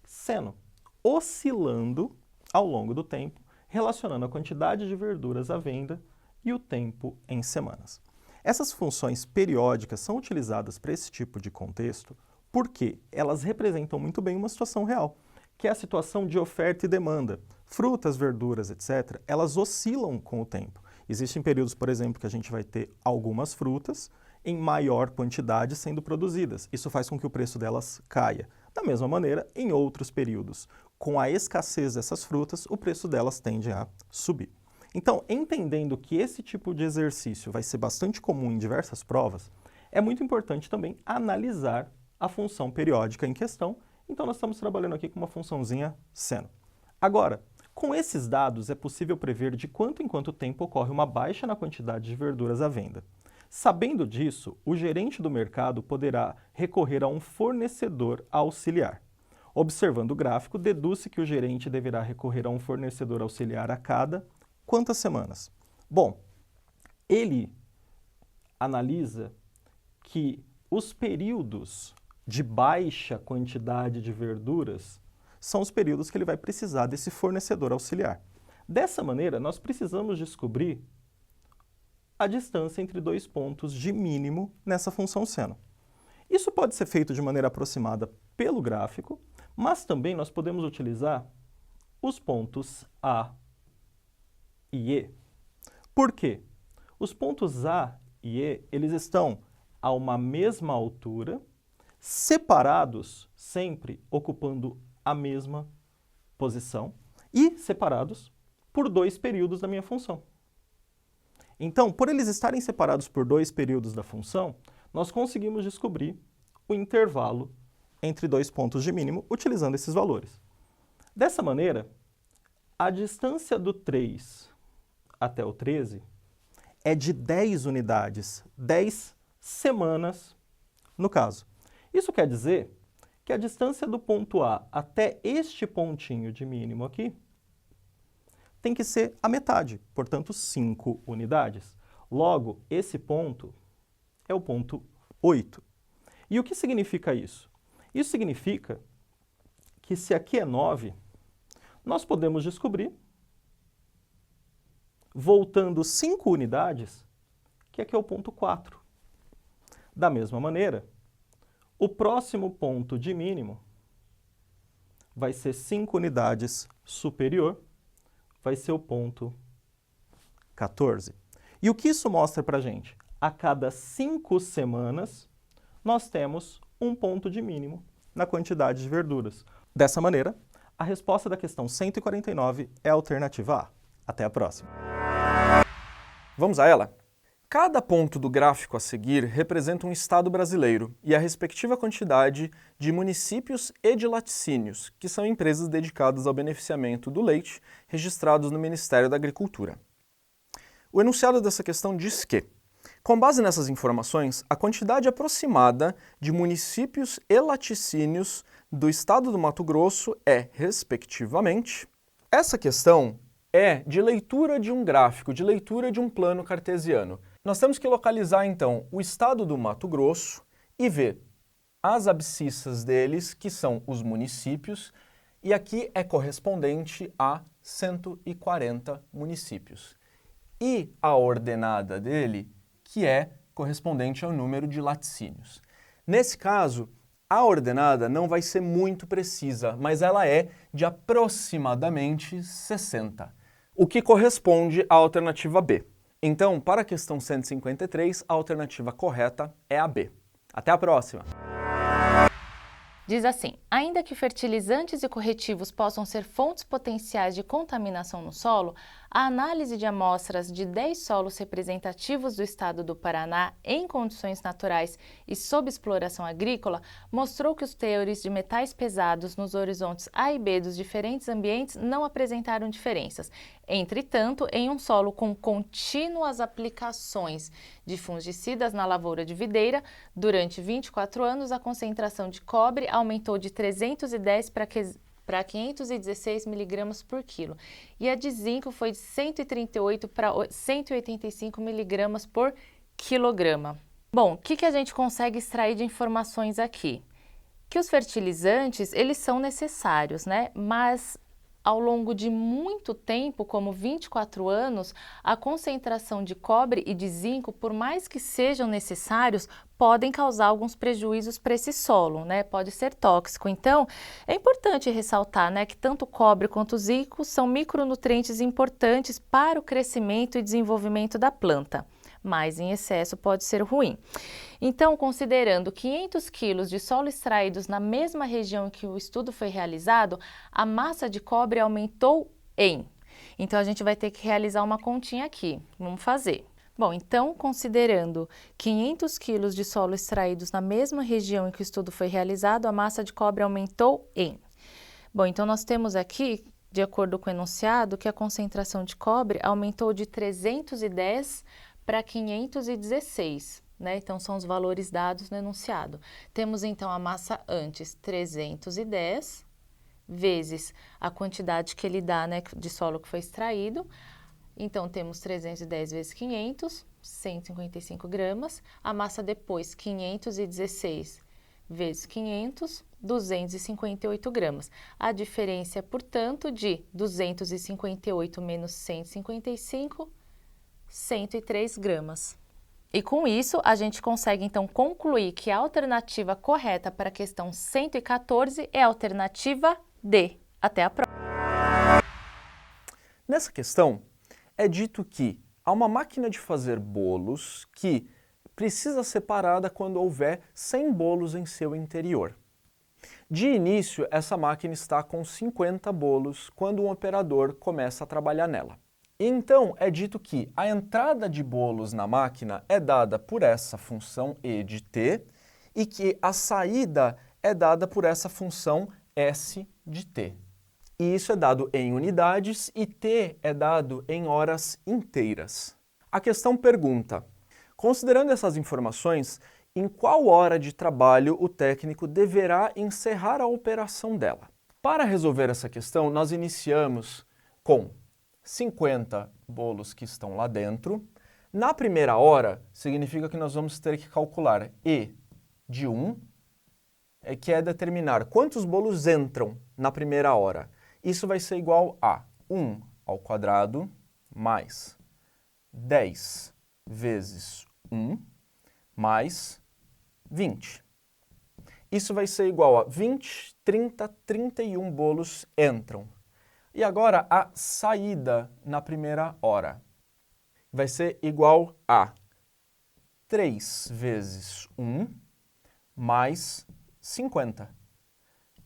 seno, oscilando ao longo do tempo, relacionando a quantidade de verduras à venda e o tempo em semanas. Essas funções periódicas são utilizadas para esse tipo de contexto porque elas representam muito bem uma situação real, que é a situação de oferta e demanda. Frutas, verduras, etc., elas oscilam com o tempo. Existem períodos, por exemplo, que a gente vai ter algumas frutas em maior quantidade sendo produzidas. Isso faz com que o preço delas caia. Da mesma maneira, em outros períodos, com a escassez dessas frutas, o preço delas tende a subir. Então, entendendo que esse tipo de exercício vai ser bastante comum em diversas provas, é muito importante também analisar a função periódica em questão. Então, nós estamos trabalhando aqui com uma funçãozinha seno. Agora, com esses dados, é possível prever de quanto em quanto tempo ocorre uma baixa na quantidade de verduras à venda. Sabendo disso, o gerente do mercado poderá recorrer a um fornecedor auxiliar. Observando o gráfico, deduz-se que o gerente deverá recorrer a um fornecedor auxiliar a cada quantas semanas? Bom, ele analisa que os períodos de baixa quantidade de verduras são os períodos que ele vai precisar desse fornecedor auxiliar. Dessa maneira, nós precisamos descobrir a distância entre dois pontos de mínimo nessa função seno. Isso pode ser feito de maneira aproximada pelo gráfico, mas também nós podemos utilizar os pontos A e E. Por quê? Os pontos A e E, eles estão a uma mesma altura, separados, sempre ocupando a mesma posição, e separados por 2 períodos da minha função. Então, por eles estarem separados por 2 períodos da função, nós conseguimos descobrir o intervalo entre dois pontos de mínimo utilizando esses valores. Dessa maneira, a distância do 3 até o 13 é de 10 unidades, 10 semanas no caso. Isso quer dizer que a distância do ponto A até este pontinho de mínimo aqui tem que ser a metade, portanto 5 unidades. Logo, esse ponto é o ponto 8. E o que significa isso? Isso significa que se aqui é 9, nós podemos descobrir, voltando 5 unidades, que aqui é o ponto 4. Da mesma maneira, o próximo ponto de mínimo vai ser 5 unidades superior, vai ser o ponto 14. E o que isso mostra para a gente? A cada 5 semanas, nós temos um ponto de mínimo na quantidade de verduras. Dessa maneira, a resposta da questão 149 é a alternativa A. Até a próxima. Vamos a ela? Cada ponto do gráfico a seguir representa um estado brasileiro e a respectiva quantidade de municípios e de laticínios, que são empresas dedicadas ao beneficiamento do leite, registrados no Ministério da Agricultura. O enunciado dessa questão diz que, com base nessas informações, a quantidade aproximada de municípios e laticínios do estado do Mato Grosso é, respectivamente, essa questão é de leitura de um gráfico, de leitura de um plano cartesiano. Nós temos que localizar, então, o estado do Mato Grosso e ver as abscissas deles, que são os municípios, e aqui é correspondente a 140 municípios. E a ordenada dele, que é correspondente ao número de laticínios. Nesse caso, a ordenada não vai ser muito precisa, mas ela é de aproximadamente 60, o que corresponde à alternativa B. Então, para a questão 153, a alternativa correta é a B. Até a próxima! Diz assim, ainda que fertilizantes e corretivos possam ser fontes potenciais de contaminação no solo, a análise de amostras de 10 solos representativos do estado do Paraná em condições naturais e sob exploração agrícola mostrou que os teores de metais pesados nos horizontes A e B dos diferentes ambientes não apresentaram diferenças. Entretanto, em um solo com contínuas aplicações de fungicidas na lavoura de videira, durante 24 anos a concentração de cobre aumentou de 310 para 516 mg por quilo e a de zinco foi de 138 para 185 mg por quilograma. Bom, o que a gente consegue extrair de informações aqui? Que os fertilizantes, eles são necessários, né? Mas ao longo de muito tempo, como 24 anos, a concentração de cobre e de zinco, por mais que sejam necessários, podem causar alguns prejuízos para esse solo, né? Pode ser tóxico. Então, é importante ressaltar, né, que tanto o cobre quanto o zinco são micronutrientes importantes para o crescimento e desenvolvimento da planta, mas em excesso pode ser ruim. Então, considerando 500 quilos de solo extraídos na mesma região em que o estudo foi realizado, a massa de cobre aumentou em. Então, a gente vai ter que realizar uma continha aqui. Vamos fazer. Bom, então, considerando 500 quilos de solo extraídos na mesma região em que o estudo foi realizado, a massa de cobre aumentou em. Bom, então nós temos aqui, de acordo com o enunciado, que a concentração de cobre aumentou de 310 para 516, né? Então, são os valores dados no enunciado. Temos, então, a massa antes, 310, vezes a quantidade que ele dá, né, de solo que foi extraído. Então, temos 310 vezes 500, 155 gramas. A massa depois, 516 vezes 500, 258 gramas. A diferença é, portanto, de 258 menos 155, 103 gramas. E com isso, a gente consegue então concluir que a alternativa correta para a questão 114 é a alternativa D. Até a próxima. Nessa questão, é dito que há uma máquina de fazer bolos que precisa ser parada quando houver 100 bolos em seu interior. De início, essa máquina está com 50 bolos quando um operador começa a trabalhar nela. Então, é dito que a entrada de bolos na máquina é dada por essa função E de t e que a saída é dada por essa função S de t. E isso é dado em unidades e t é dado em horas inteiras. A questão pergunta: considerando essas informações, em qual hora de trabalho o técnico deverá encerrar a operação dela? Para resolver essa questão, nós iniciamos com 50 bolos que estão lá dentro. Na primeira hora, significa que nós vamos ter que calcular E de 1, que é determinar quantos bolos entram na primeira hora. Isso vai ser igual a 1 ao quadrado mais 10 vezes 1 mais 20. Isso vai ser igual a 20, 30, 31 bolos entram. E agora a saída na primeira hora vai ser igual a 3 vezes 1 mais 50.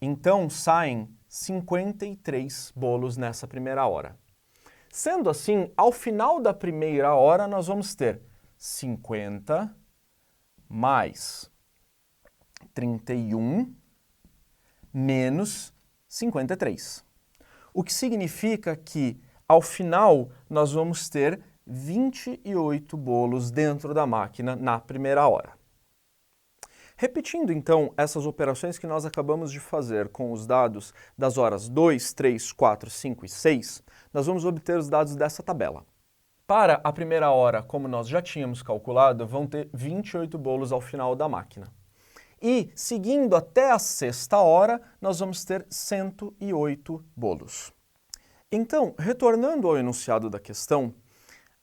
Então saem 53 bolos nessa primeira hora. Sendo assim, ao final da primeira hora nós vamos ter 50 mais 31 menos 53. O que significa que, ao final, nós vamos ter 28 bolos dentro da máquina na primeira hora. Repetindo, então, essas operações que nós acabamos de fazer com os dados das horas 2, 3, 4, 5 e 6, nós vamos obter os dados dessa tabela. Para a primeira hora, como nós já tínhamos calculado, vão ter 28 bolos ao final da máquina. E, seguindo até a sexta hora, nós vamos ter 108 bolos. Então, retornando ao enunciado da questão,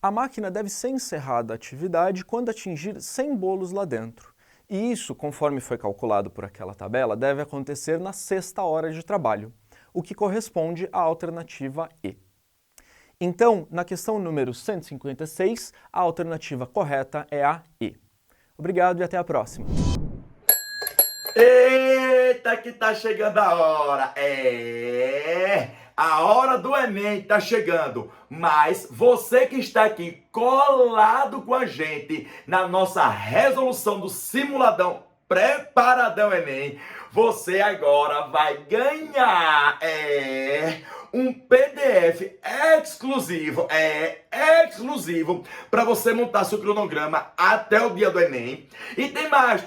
a máquina deve ser encerrada a atividade quando atingir 100 bolos lá dentro. E isso, conforme foi calculado por aquela tabela, deve acontecer na sexta hora de trabalho, o que corresponde à alternativa E. Então, na questão número 156, a alternativa correta é a E. Obrigado e até a próxima. Eita, que tá chegando a hora! A hora do Enem tá chegando, mas você que está aqui colado com a gente na nossa resolução do simuladão Preparadão Enem, você agora vai ganhar um PDF exclusivo, para você montar seu cronograma até o dia do Enem. E tem mais.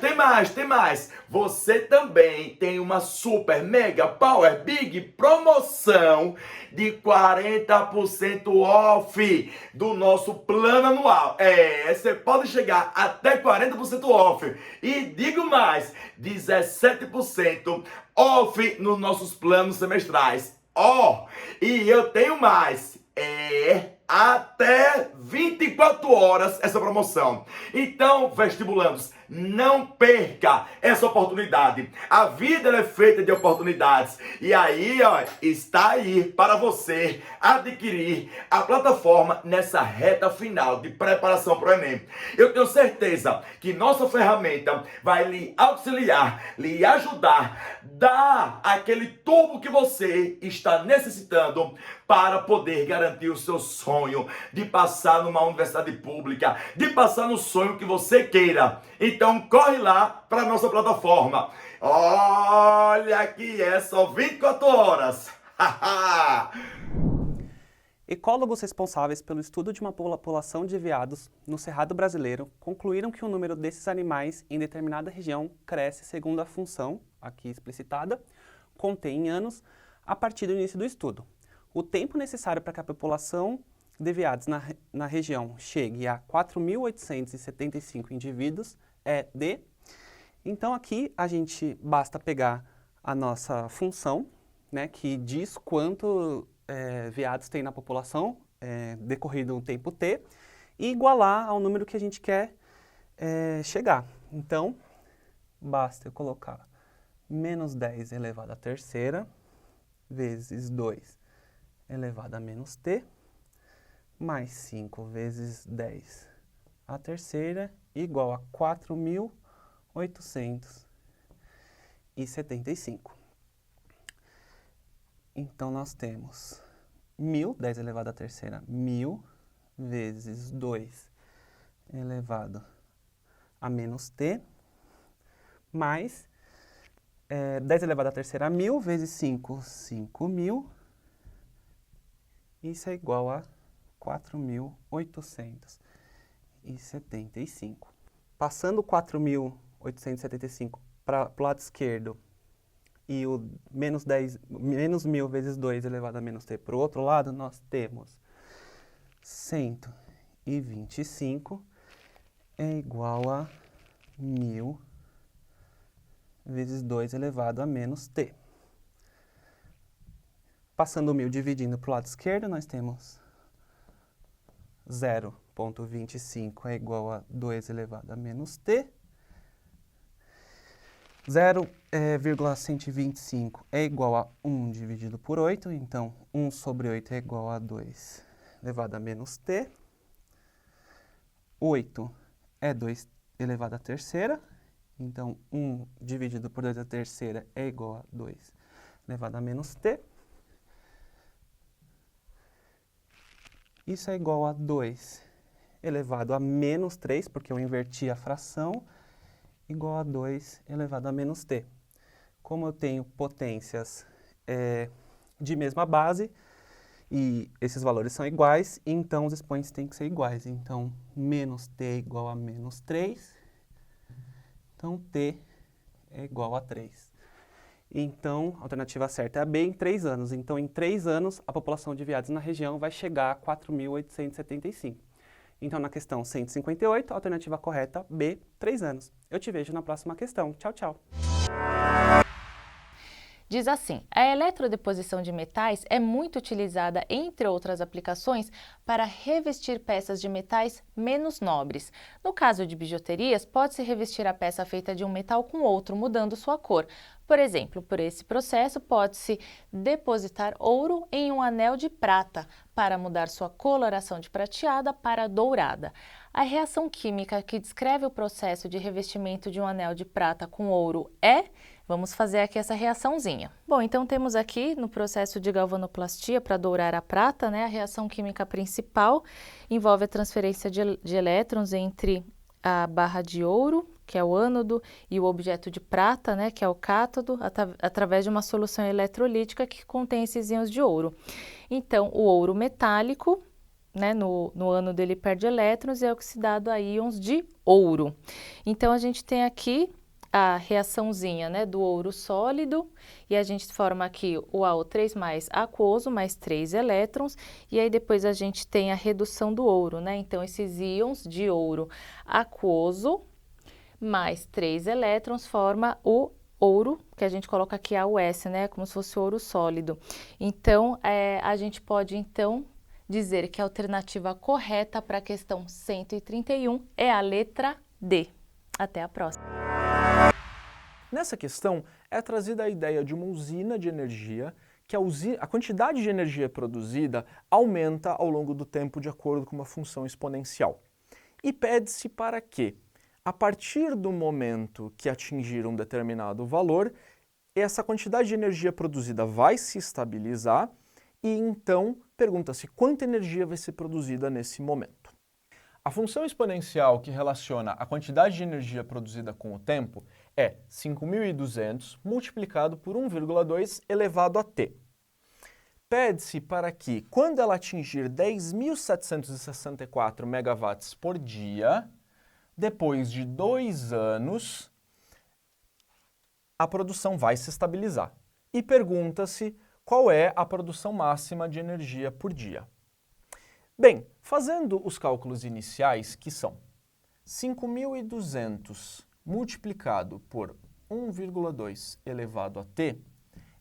Você também tem uma super, mega, power, big promoção de 40% off do nosso plano anual. Você pode chegar até 40% off. E digo mais, 17% off nos nossos planos semestrais. E eu tenho mais. Até 24 horas essa promoção. Então, vestibulandos, não perca essa oportunidade. A vida é feita de oportunidades. E aí, está aí para você adquirir a plataforma nessa reta final de preparação para o Enem. Eu tenho certeza que nossa ferramenta vai lhe auxiliar, lhe ajudar, dar aquele tubo que você está necessitando para poder garantir o seu sonho de passar numa universidade pública, de passar no sonho que você queira. Então corre lá para a nossa plataforma. Olha que é só 24 horas. Ecólogos responsáveis pelo estudo de uma população de veados no Cerrado brasileiro concluíram que o número desses animais em determinada região cresce segundo a função, aqui explicitada, contém em anos, a partir do início do estudo. O tempo necessário para que a população de veados na região chegue a 4.875 indivíduos é de... Então aqui a gente basta pegar a nossa função, né, que diz quanto veados tem na população decorrido um tempo t, e igualar ao número que a gente quer chegar. Então, basta eu colocar menos 10 elevado à terceira vezes 2 elevado a menos t, mais 5 vezes 10 à terceira, igual a 4.875. Então, nós temos 1000, 10 elevado à terceira, 1000 vezes 2 elevado a menos t, mais 10 elevado à terceira, 1000 vezes 5, 5000. Isso é igual a 4.875. Passando 4.875 para o lado esquerdo e o menos 1000 vezes 2 elevado a menos t para o outro lado, nós temos 125 é igual a 1000 vezes 2 elevado a menos t. Passando o 1000 dividindo para o lado esquerdo, nós temos 0,25 é igual a 2 elevado a menos t. 0,125 é igual a 1 dividido por 8, então 1 sobre 8 é igual a 2 elevado a menos t. 8 é 2 elevado à terceira, então 1 dividido por 2 à terceira é igual a 2 elevado a menos t. Isso é igual a 2 elevado a menos 3, porque eu inverti a fração, igual a 2 elevado a menos t. Como eu tenho potências de mesma base, e esses valores são iguais, então os expoentes têm que ser iguais. Então, menos t é igual a menos 3, então t é igual a 3. Então, a alternativa certa é a B, em 3 anos. Então, em 3 anos, a população de veados na região vai chegar a 4.875. Então, na questão 158, a alternativa correta, B, 3 anos. Eu te vejo na próxima questão. Tchau, tchau. Diz assim, a eletrodeposição de metais é muito utilizada, entre outras aplicações, para revestir peças de metais menos nobres. No caso de bijuterias, pode-se revestir a peça feita de um metal com outro, mudando sua cor. Por exemplo, por esse processo, pode-se depositar ouro em um anel de prata, para mudar sua coloração de prateada para dourada. A reação química que descreve o processo de revestimento de um anel de prata com ouro é... Vamos fazer aqui essa reaçãozinha. Bom, então temos aqui no processo de galvanoplastia para dourar a prata, né? A reação química principal envolve a transferência de elétrons entre a barra de ouro, que é o ânodo, e o objeto de prata, né, que é o cátodo, através de uma solução eletrolítica que contém esses íons de ouro. Então, o ouro metálico, né, no ânodo ele perde elétrons e é oxidado a íons de ouro. Então, a gente tem aqui a reaçãozinha, né, do ouro sólido, e a gente forma aqui o AO3 mais aquoso, mais 3 elétrons, e aí depois a gente tem a redução do ouro, né, então esses íons de ouro aquoso mais 3 elétrons forma o ouro, que a gente coloca aqui AUS, né, como se fosse ouro sólido. Então, a gente pode, então, dizer que a alternativa correta para a questão 131 é a letra D. Até a próxima. Nessa questão, é trazida a ideia de uma usina de energia, que a quantidade de energia produzida aumenta ao longo do tempo de acordo com uma função exponencial. E pede-se para que, a partir do momento que atingir um determinado valor, essa quantidade de energia produzida vai se estabilizar e então pergunta-se quanta energia vai ser produzida nesse momento. A função exponencial que relaciona a quantidade de energia produzida com o tempo é 5.200 multiplicado por 1,2 elevado a t. Pede-se para que, quando ela atingir 10.764 megawatts por dia, depois de 2 anos, a produção vai se estabilizar. E pergunta-se qual é a produção máxima de energia por dia. Bem, fazendo os cálculos iniciais, que são 5.200 multiplicado por 1,2 elevado a t,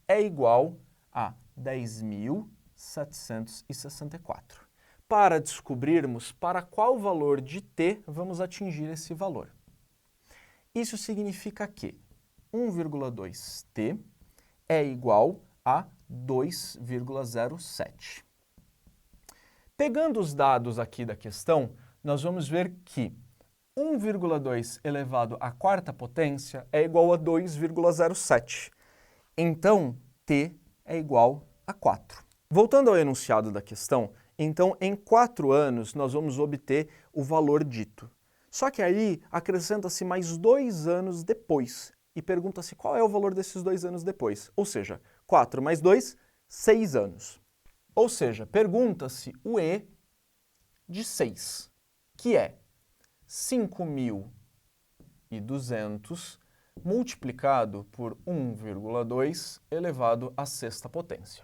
é igual a 10.764. Para descobrirmos para qual valor de t vamos atingir esse valor. Isso significa que 1,2t é igual a 2,07. Pegando os dados aqui da questão, nós vamos ver que 1,2 elevado à quarta potência é igual a 2,07. Então, t é igual a 4. Voltando ao enunciado da questão, então em 4 anos nós vamos obter o valor dito. Só que aí acrescenta-se mais 2 anos depois e pergunta-se qual é o valor desses 2 anos depois. Ou seja, 4 mais 2, 6 anos. Ou seja, pergunta-se o E de 6, que é 5.200 multiplicado por 1,2 elevado à sexta potência.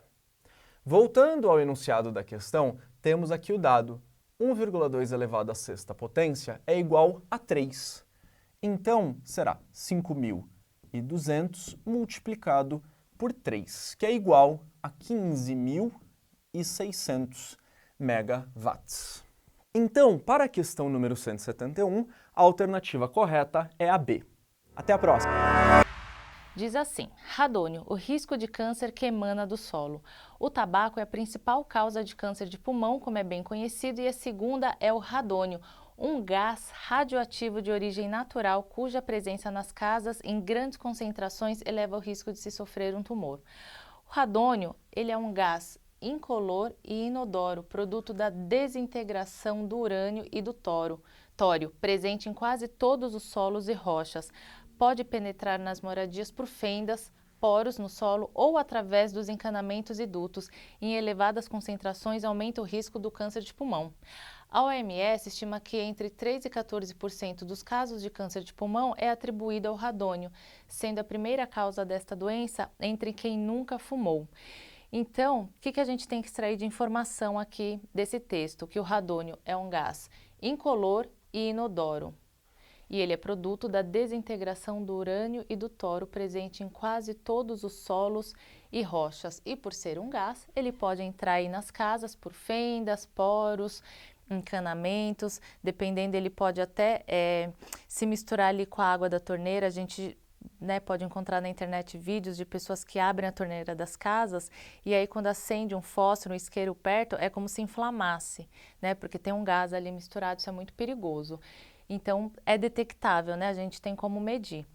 Voltando ao enunciado da questão, temos aqui o dado 1,2 elevado à sexta potência é igual a 3. Então, será 5.200 multiplicado por 3, que é igual a 15.600 megawatts. Então, para a questão número 171, a alternativa correta é a B. Até a próxima! Diz assim: radônio, o risco de câncer que emana do solo. O tabaco é a principal causa de câncer de pulmão, como é bem conhecido, e a segunda é o radônio, um gás radioativo de origem natural cuja presença nas casas em grandes concentrações eleva o risco de se sofrer um tumor. O radônio, ele é um gás incolor e inodoro, produto da desintegração do urânio e do tório, presente em quase todos os solos e rochas. Pode penetrar nas moradias por fendas, poros no solo ou através dos encanamentos e dutos. Em elevadas concentrações aumenta o risco do câncer de pulmão. A OMS estima que entre 3% e 14% dos casos de câncer de pulmão é atribuído ao radônio, sendo a primeira causa desta doença entre quem nunca fumou. Então, o que a gente tem que extrair de informação aqui desse texto? Que o radônio é um gás incolor e inodoro. E ele é produto da desintegração do urânio e do tório presente em quase todos os solos e rochas. E por ser um gás, ele pode entrar aí nas casas por fendas, poros, encanamentos, dependendo, ele pode até se misturar ali com a água da torneira. A gente pode encontrar na internet vídeos de pessoas que abrem a torneira das casas e aí quando acende um fósforo, um isqueiro perto, é como se inflamasse, porque tem um gás ali misturado, isso é muito perigoso. Então, é detectável, a gente tem como medir.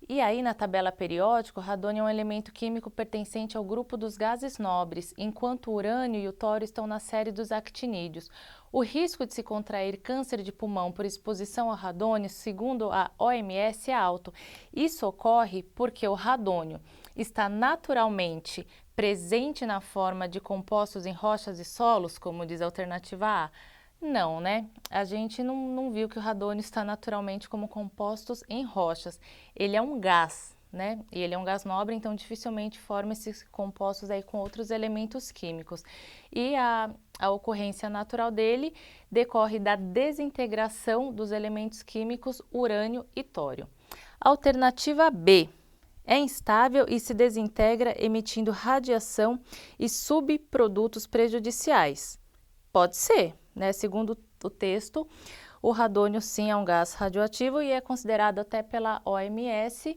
E aí, na tabela periódica, o radônio é um elemento químico pertencente ao grupo dos gases nobres, enquanto o urânio e o tório estão na série dos actinídeos. O risco de se contrair câncer de pulmão por exposição ao radônio, segundo a OMS, é alto. Isso ocorre porque o radônio está naturalmente presente na forma de compostos em rochas e solos, como diz a alternativa A. Não, A gente não viu que o radônio está naturalmente como compostos em rochas. Ele é um gás, E ele é um gás nobre, então dificilmente forma esses compostos aí com outros elementos químicos. E a ocorrência natural dele decorre da desintegração dos elementos químicos urânio e tório. Alternativa B. É instável e se desintegra emitindo radiação e subprodutos prejudiciais. Pode ser. Segundo o texto, o radônio sim é um gás radioativo e é considerado até pela OMS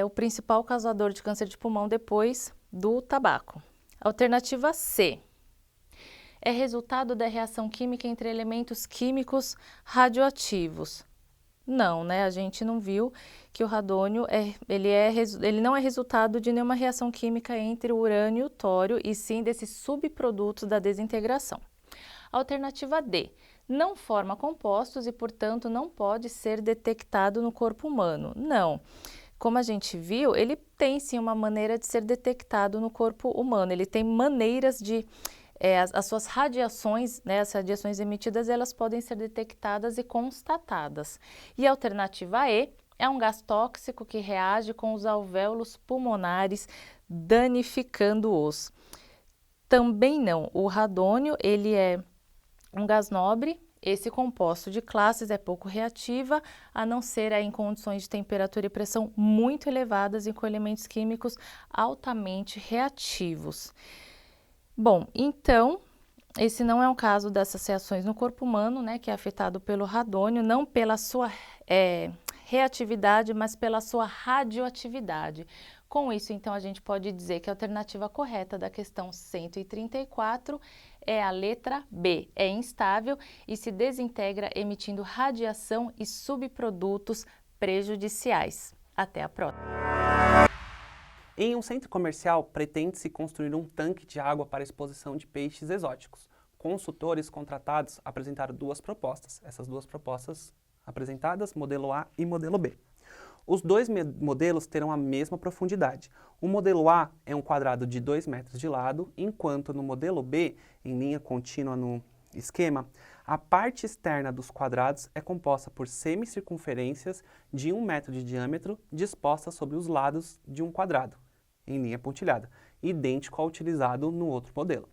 o principal causador de câncer de pulmão depois do tabaco. Alternativa C. É resultado da reação química entre elementos químicos radioativos. Não, a gente não viu que o radônio ele não é resultado de nenhuma reação química entre o urânio e o tório, e sim desses subprodutos da desintegração. Alternativa D. Não forma compostos e, portanto, não pode ser detectado no corpo humano. Não. Como a gente viu, ele tem sim uma maneira de ser detectado no corpo humano. Ele tem maneiras de... as suas radiações, as radiações emitidas, elas podem ser detectadas e constatadas. E a alternativa E é um gás tóxico que reage com os alvéolos pulmonares, danificando-os. Também não. O radônio, ele é um gás nobre. Esse composto de classes é pouco reativa, a não ser em condições de temperatura e pressão muito elevadas e com elementos químicos altamente reativos. Bom, então, esse não é um caso dessas reações no corpo humano, que é afetado pelo radônio, não pela sua reatividade, mas pela sua radioatividade. Com isso, então, a gente pode dizer que a alternativa correta da questão 134 é a letra B. É instável e se desintegra emitindo radiação e subprodutos prejudiciais. Até a próxima! Em um centro comercial, pretende-se construir um tanque de água para exposição de peixes exóticos. Consultores contratados apresentaram duas propostas. Essas duas propostas apresentadas, modelo A e modelo B. Os dois modelos terão a mesma profundidade. O modelo A é um quadrado de 2 metros de lado, enquanto no modelo B, em linha contínua no esquema, a parte externa dos quadrados é composta por semicircunferências de 1 metro de diâmetro dispostas sobre os lados de um quadrado, em linha pontilhada, idêntico ao utilizado no outro modelo.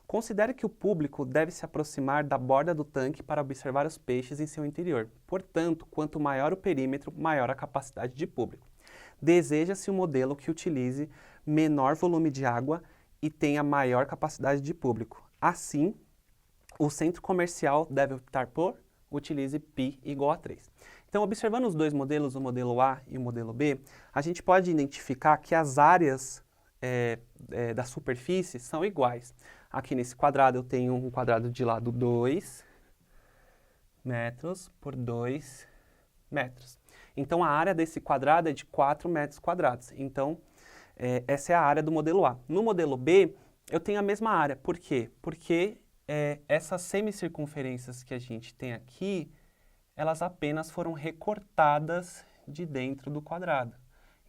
Considere que o público deve se aproximar da borda do tanque para observar os peixes em seu interior. Portanto, quanto maior o perímetro, maior a capacidade de público. Deseja-se um modelo que utilize menor volume de água e tenha maior capacidade de público. Assim, o centro comercial deve optar por utilize π igual a 3. Então, observando os dois modelos, o modelo A e o modelo B, a gente pode identificar que as áreas da superfície são iguais. Aqui nesse quadrado eu tenho um quadrado de lado 2 metros por 2 metros. Então a área desse quadrado é de 4 metros quadrados. Então essa é a área do modelo A. No modelo B eu tenho a mesma área. Por quê? Porque essas semicircunferências que a gente tem aqui, elas apenas foram recortadas de dentro do quadrado.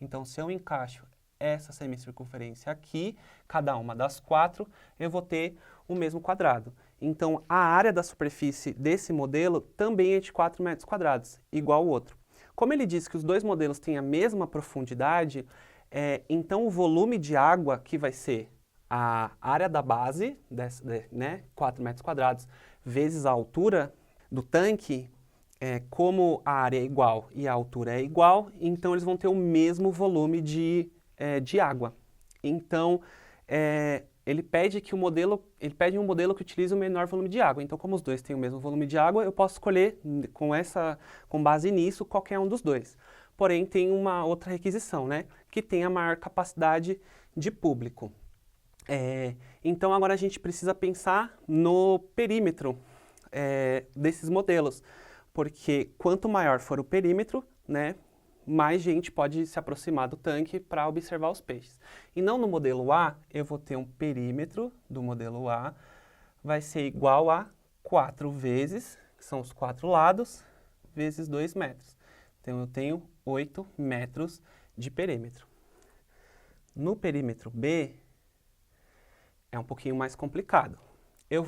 Então se eu encaixo essa semicircunferência aqui, cada uma das 4, eu vou ter o mesmo quadrado. Então, a área da superfície desse modelo também é de 4 metros quadrados, igual ao outro. Como ele diz que os dois modelos têm a mesma profundidade, então o volume de água que vai ser a área da base, 4 metros quadrados, vezes a altura do tanque, como a área é igual e a altura é igual, então eles vão ter o mesmo volume de água. Então, ele pede um modelo que utilize o menor volume de água. Então, como os dois têm o mesmo volume de água, eu posso escolher com base nisso qualquer um dos dois. Porém, tem uma outra requisição, né? Que tenha maior capacidade de público. Então, agora a gente precisa pensar no perímetro desses modelos, porque quanto maior for o perímetro, né, mais gente pode se aproximar do tanque para observar os peixes. E não no modelo A, eu vou ter um perímetro do modelo A, vai ser igual a 4 vezes, que são os 4 lados, vezes 2 metros. Então, eu tenho 8 metros de perímetro. No perímetro B, é um pouquinho mais complicado. Eu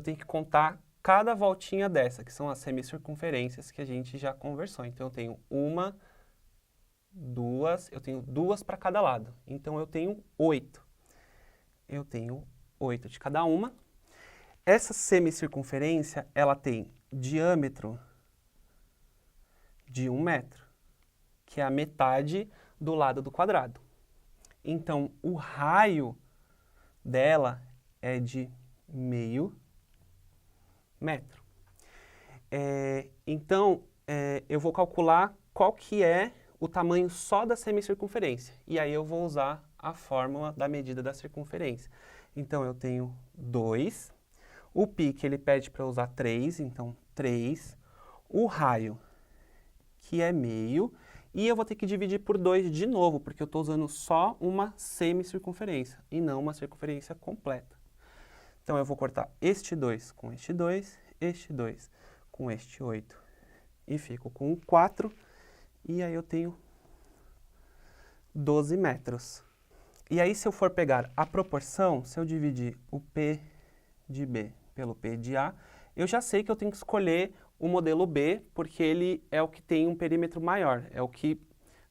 tenho que contar cada voltinha dessa, que são as semicircunferências que a gente já conversou. Então, eu tenho eu tenho 2 para cada lado. Então, eu tenho 8. Eu tenho 8 de cada uma. Essa semicircunferência, ela tem diâmetro de 1 metro, que é a metade do lado do quadrado. Então, o raio dela é de meio metro. Então, eu vou calcular qual que é o tamanho só da semicircunferência. E aí eu vou usar a fórmula da medida da circunferência. Então, eu tenho 2. O π que ele pede para eu usar 3, então 3. O raio, que é meio. E eu vou ter que dividir por 2 de novo, porque eu estou usando só uma semicircunferência e não uma circunferência completa. Então, eu vou cortar este 2 com este 2, este 2 com este 8 e fico com 4. E aí eu tenho 12 metros. E aí, se eu for pegar a proporção, se eu dividir o P de B pelo P de A, eu já sei que eu tenho que escolher o modelo B, porque ele é o que tem um perímetro maior, é o que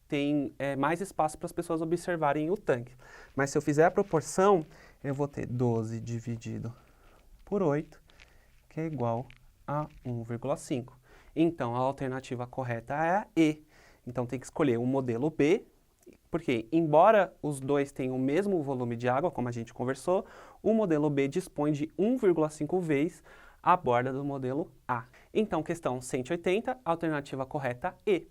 tem mais espaço para as pessoas observarem o tanque. Mas se eu fizer a proporção, eu vou ter 12 dividido por 8, que é igual a 1,5. Então, a alternativa correta é a E. Então, tem que escolher o modelo B, porque, embora os dois tenham o mesmo volume de água, como a gente conversou, o modelo B dispõe de 1,5 vezes a borda do modelo A. Então, questão 180, alternativa correta E.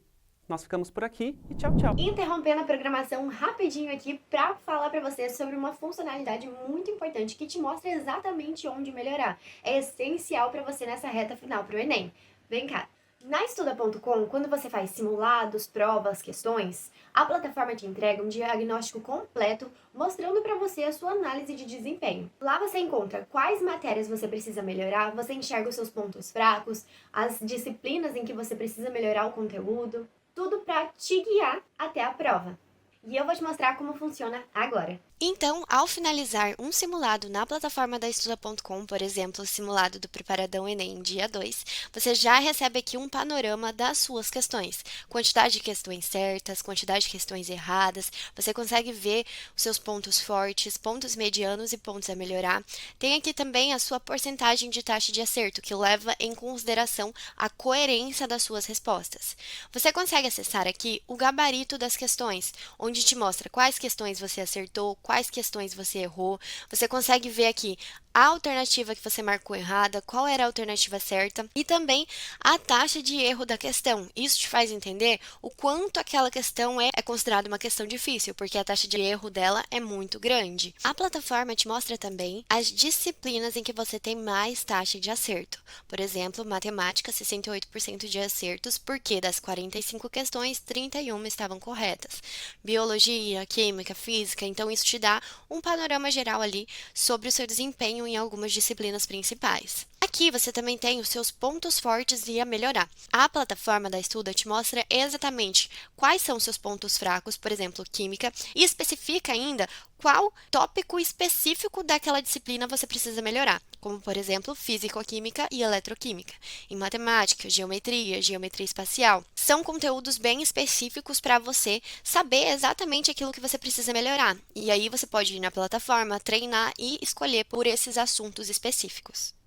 Nós ficamos por aqui e tchau, tchau. Interrompendo a programação rapidinho aqui para falar para você sobre uma funcionalidade muito importante que te mostra exatamente onde melhorar. É essencial para você nessa reta final para o Enem. Vem cá. Na Estuda.com, quando você faz simulados, provas, questões, a plataforma te entrega um diagnóstico completo mostrando para você a sua análise de desempenho. Lá você encontra quais matérias você precisa melhorar, você enxerga os seus pontos fracos, as disciplinas em que você precisa melhorar o conteúdo, tudo para te guiar até a prova. E eu vou te mostrar como funciona agora. Então, ao finalizar um simulado na plataforma da Estuda.com, por exemplo, o simulado do Preparadão Enem dia 2, você já recebe aqui um panorama das suas questões. Quantidade de questões certas, quantidade de questões erradas, você consegue ver os seus pontos fortes, pontos medianos e pontos a melhorar. Tem aqui também a sua porcentagem de taxa de acerto, que leva em consideração a coerência das suas respostas. Você consegue acessar aqui o gabarito das questões, onde te mostra quais questões você acertou, quais questões você errou. Você consegue ver aqui a alternativa que você marcou errada, qual era a alternativa certa e também a taxa de erro da questão. Isso te faz entender o quanto aquela questão é considerada uma questão difícil, porque a taxa de erro dela é muito grande. A plataforma te mostra também as disciplinas em que você tem mais taxa de acerto. Por exemplo, matemática, 68% de acertos, porque das 45 questões, 31 estavam corretas. Biologia, química, física, então isso te dá um panorama geral ali sobre o seu desempenho em algumas disciplinas principais. Aqui você também tem os seus pontos fortes e a melhorar. A plataforma da Estuda te mostra exatamente quais são os seus pontos fracos, por exemplo, química, e especifica ainda qual tópico específico daquela disciplina você precisa melhorar, como, por exemplo, físico-química e eletroquímica. Em matemática, geometria, geometria espacial, são conteúdos bem específicos para você saber exatamente aquilo que você precisa melhorar. E aí você pode ir na plataforma, treinar e escolher por esses assuntos específicos.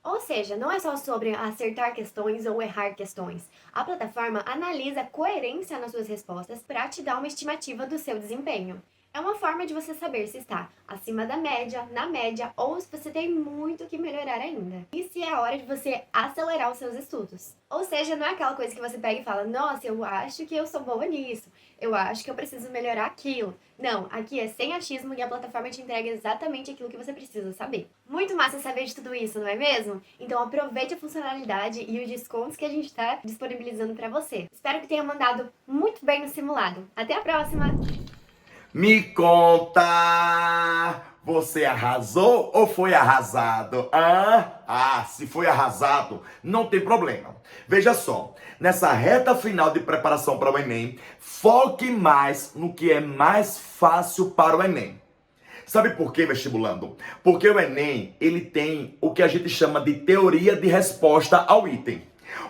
Ou seja, não é só sobre acertar questões ou errar questões. A plataforma analisa a coerência nas suas respostas para te dar uma estimativa do seu desempenho. É uma forma de você saber se está acima da média, na média ou se você tem muito que melhorar ainda. E se é a hora de você acelerar os seus estudos. Ou seja, não é aquela coisa que você pega e fala: nossa, eu acho que eu sou boa nisso, eu acho que eu preciso melhorar aquilo. Não, aqui é sem achismo e a plataforma te entrega exatamente aquilo que você precisa saber. Muito massa saber de tudo isso, não é mesmo? Então aproveite a funcionalidade e os descontos que a gente está disponibilizando para você. Espero que tenha mandado muito bem no simulado. Até a próxima! Me conta, você arrasou ou foi arrasado? Se foi arrasado, não tem problema. Veja só, nessa reta final de preparação para o Enem, foque mais no que é mais fácil para o Enem. Sabe por quê, vestibulando? Porque o Enem, ele tem o que a gente chama de teoria de resposta ao item,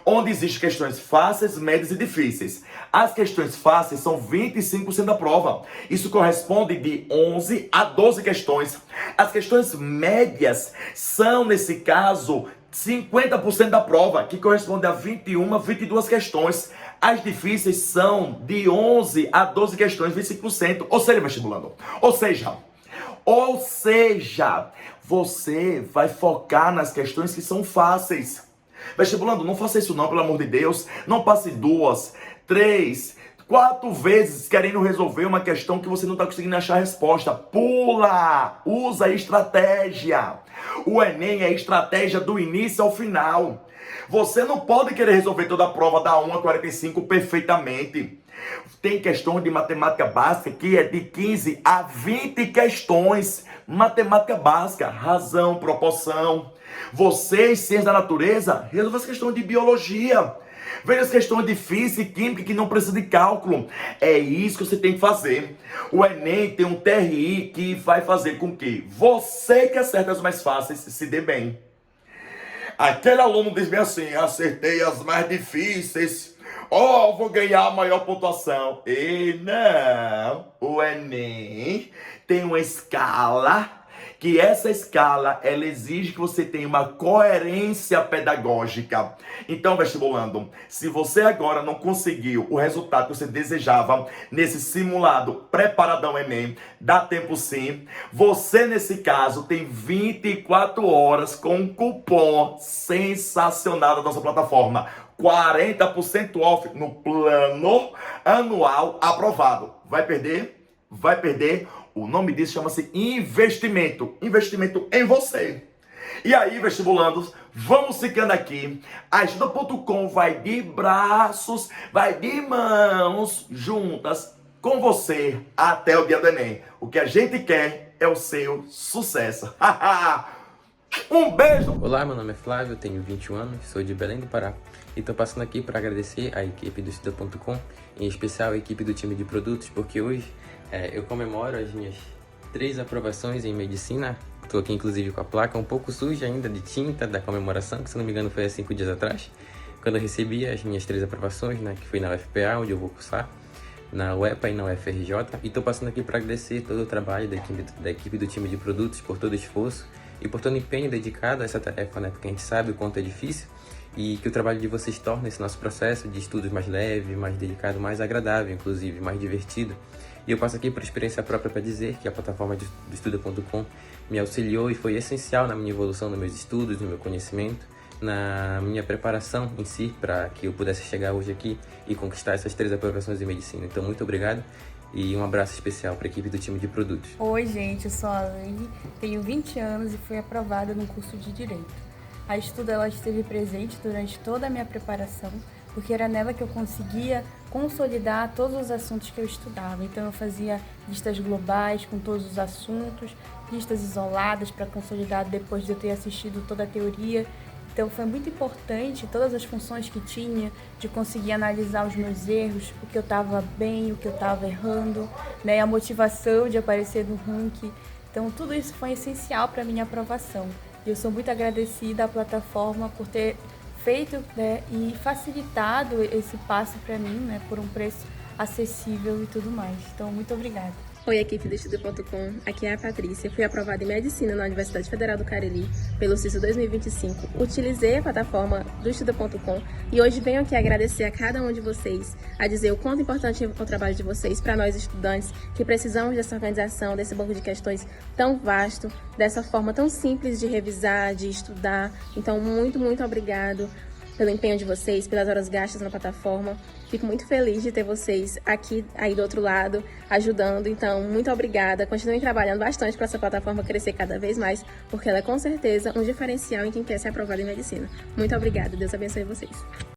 onde existem questões fáceis, médias e difíceis. As questões fáceis são 25% da prova. Isso corresponde de 11 a 12 questões. As questões médias são, nesse caso, 50% da prova, que corresponde a 21, 22 questões. As difíceis são de 11 a 12 questões, 25%. Ou seja, vestibulando. Ou seja, você vai focar nas questões que são fáceis. Vestibulando, não faça isso não, pelo amor de Deus. Não passe 2, 3, 4 vezes querendo resolver uma questão que você não está conseguindo achar a resposta. Pula! Usa a estratégia. O Enem é a estratégia do início ao final. Você não pode querer resolver toda a prova da 1 a 45 perfeitamente. Tem questão de matemática básica que é de 15 a 20 questões. Matemática básica, razão, proporção. Você, em ciência da natureza, resolve essa questão de biologia. Veja as questões de física e química que não precisa de cálculo. É isso que você tem que fazer. O Enem tem um TRI que vai fazer com que você que acerta as mais fáceis se dê bem. Aquele aluno diz bem assim: acertei as mais difíceis, vou ganhar a maior pontuação. E não, o Enem tem uma escala, que essa escala, ela exige que você tenha uma coerência pedagógica. Então, vestibulando, se você agora não conseguiu o resultado que você desejava nesse simulado Preparadão Enem, dá tempo sim. Você, nesse caso, tem 24 horas com um cupom sensacional da nossa plataforma. 40% off no plano anual aprovado. Vai perder? Vai perder. O nome disso chama-se investimento. Investimento em você. E aí, vestibulandos, vamos ficando aqui. A Estuda.com vai de braços, vai de mãos juntas com você até o dia do Enem. O que a gente quer é o seu sucesso. Um beijo! Olá, meu nome é Flávio, tenho 21 anos, sou de Belém do Pará e estou passando aqui para agradecer a equipe do Estuda.com, em especial a equipe do time de produtos, porque hoje eu comemoro as minhas 3 aprovações em medicina. Estou aqui inclusive com a placa um pouco suja ainda de tinta da comemoração, que se não me engano foi há 5 dias atrás, quando eu recebi as minhas 3 aprovações, né, que foi na UFPA, onde eu vou cursar, na UEPA e na UFRJ. E estou passando aqui para agradecer todo o trabalho da equipe do time de produtos, por todo o esforço e por todo o empenho dedicado a essa tarefa, né, porque a gente sabe o quanto é difícil e que o trabalho de vocês torna esse nosso processo de estudos mais leve, mais dedicado, mais agradável, inclusive, mais divertido. E eu passo aqui por experiência própria para dizer que a plataforma do Estuda.com me auxiliou e foi essencial na minha evolução nos meus estudos, no meu conhecimento, na minha preparação em si, para que eu pudesse chegar hoje aqui e conquistar essas 3 aprovações em medicina. Então, muito obrigado e um abraço especial para a equipe do time de produtos. Oi, gente, eu sou a Alaine, tenho 20 anos e fui aprovada no curso de Direito. A Estuda ela esteve presente durante toda a minha preparação, porque era nela que eu conseguia consolidar todos os assuntos que eu estudava. Então eu fazia listas globais com todos os assuntos, listas isoladas para consolidar depois de eu ter assistido toda a teoria. Então foi muito importante todas as funções que tinha, de conseguir analisar os meus erros, o que eu estava bem, o que eu estava errando, né, a motivação de aparecer no ranking. Então tudo isso foi essencial para a minha aprovação. E eu sou muito agradecida à plataforma por ter feito, né, e facilitado esse passo para mim, né, por um preço acessível e tudo mais. Então, muito obrigada. Oi, equipe do Estuda.com, aqui é a Patrícia. Fui aprovada em Medicina na Universidade Federal do Cariri pelo CISO 2025. Utilizei a plataforma do Estuda.com e hoje venho aqui agradecer a cada um de vocês, a dizer o quanto importante é o trabalho de vocês para nós estudantes que precisamos dessa organização, desse banco de questões tão vasto, dessa forma tão simples de revisar, de estudar. Então, muito, muito obrigado pelo empenho de vocês, pelas horas gastas na plataforma. Fico muito feliz de ter vocês aqui, aí do outro lado, ajudando. Então, muito obrigada. Continuem trabalhando bastante para essa plataforma crescer cada vez mais, porque ela é com certeza um diferencial em quem quer ser aprovado em medicina. Muito obrigada. Deus abençoe vocês.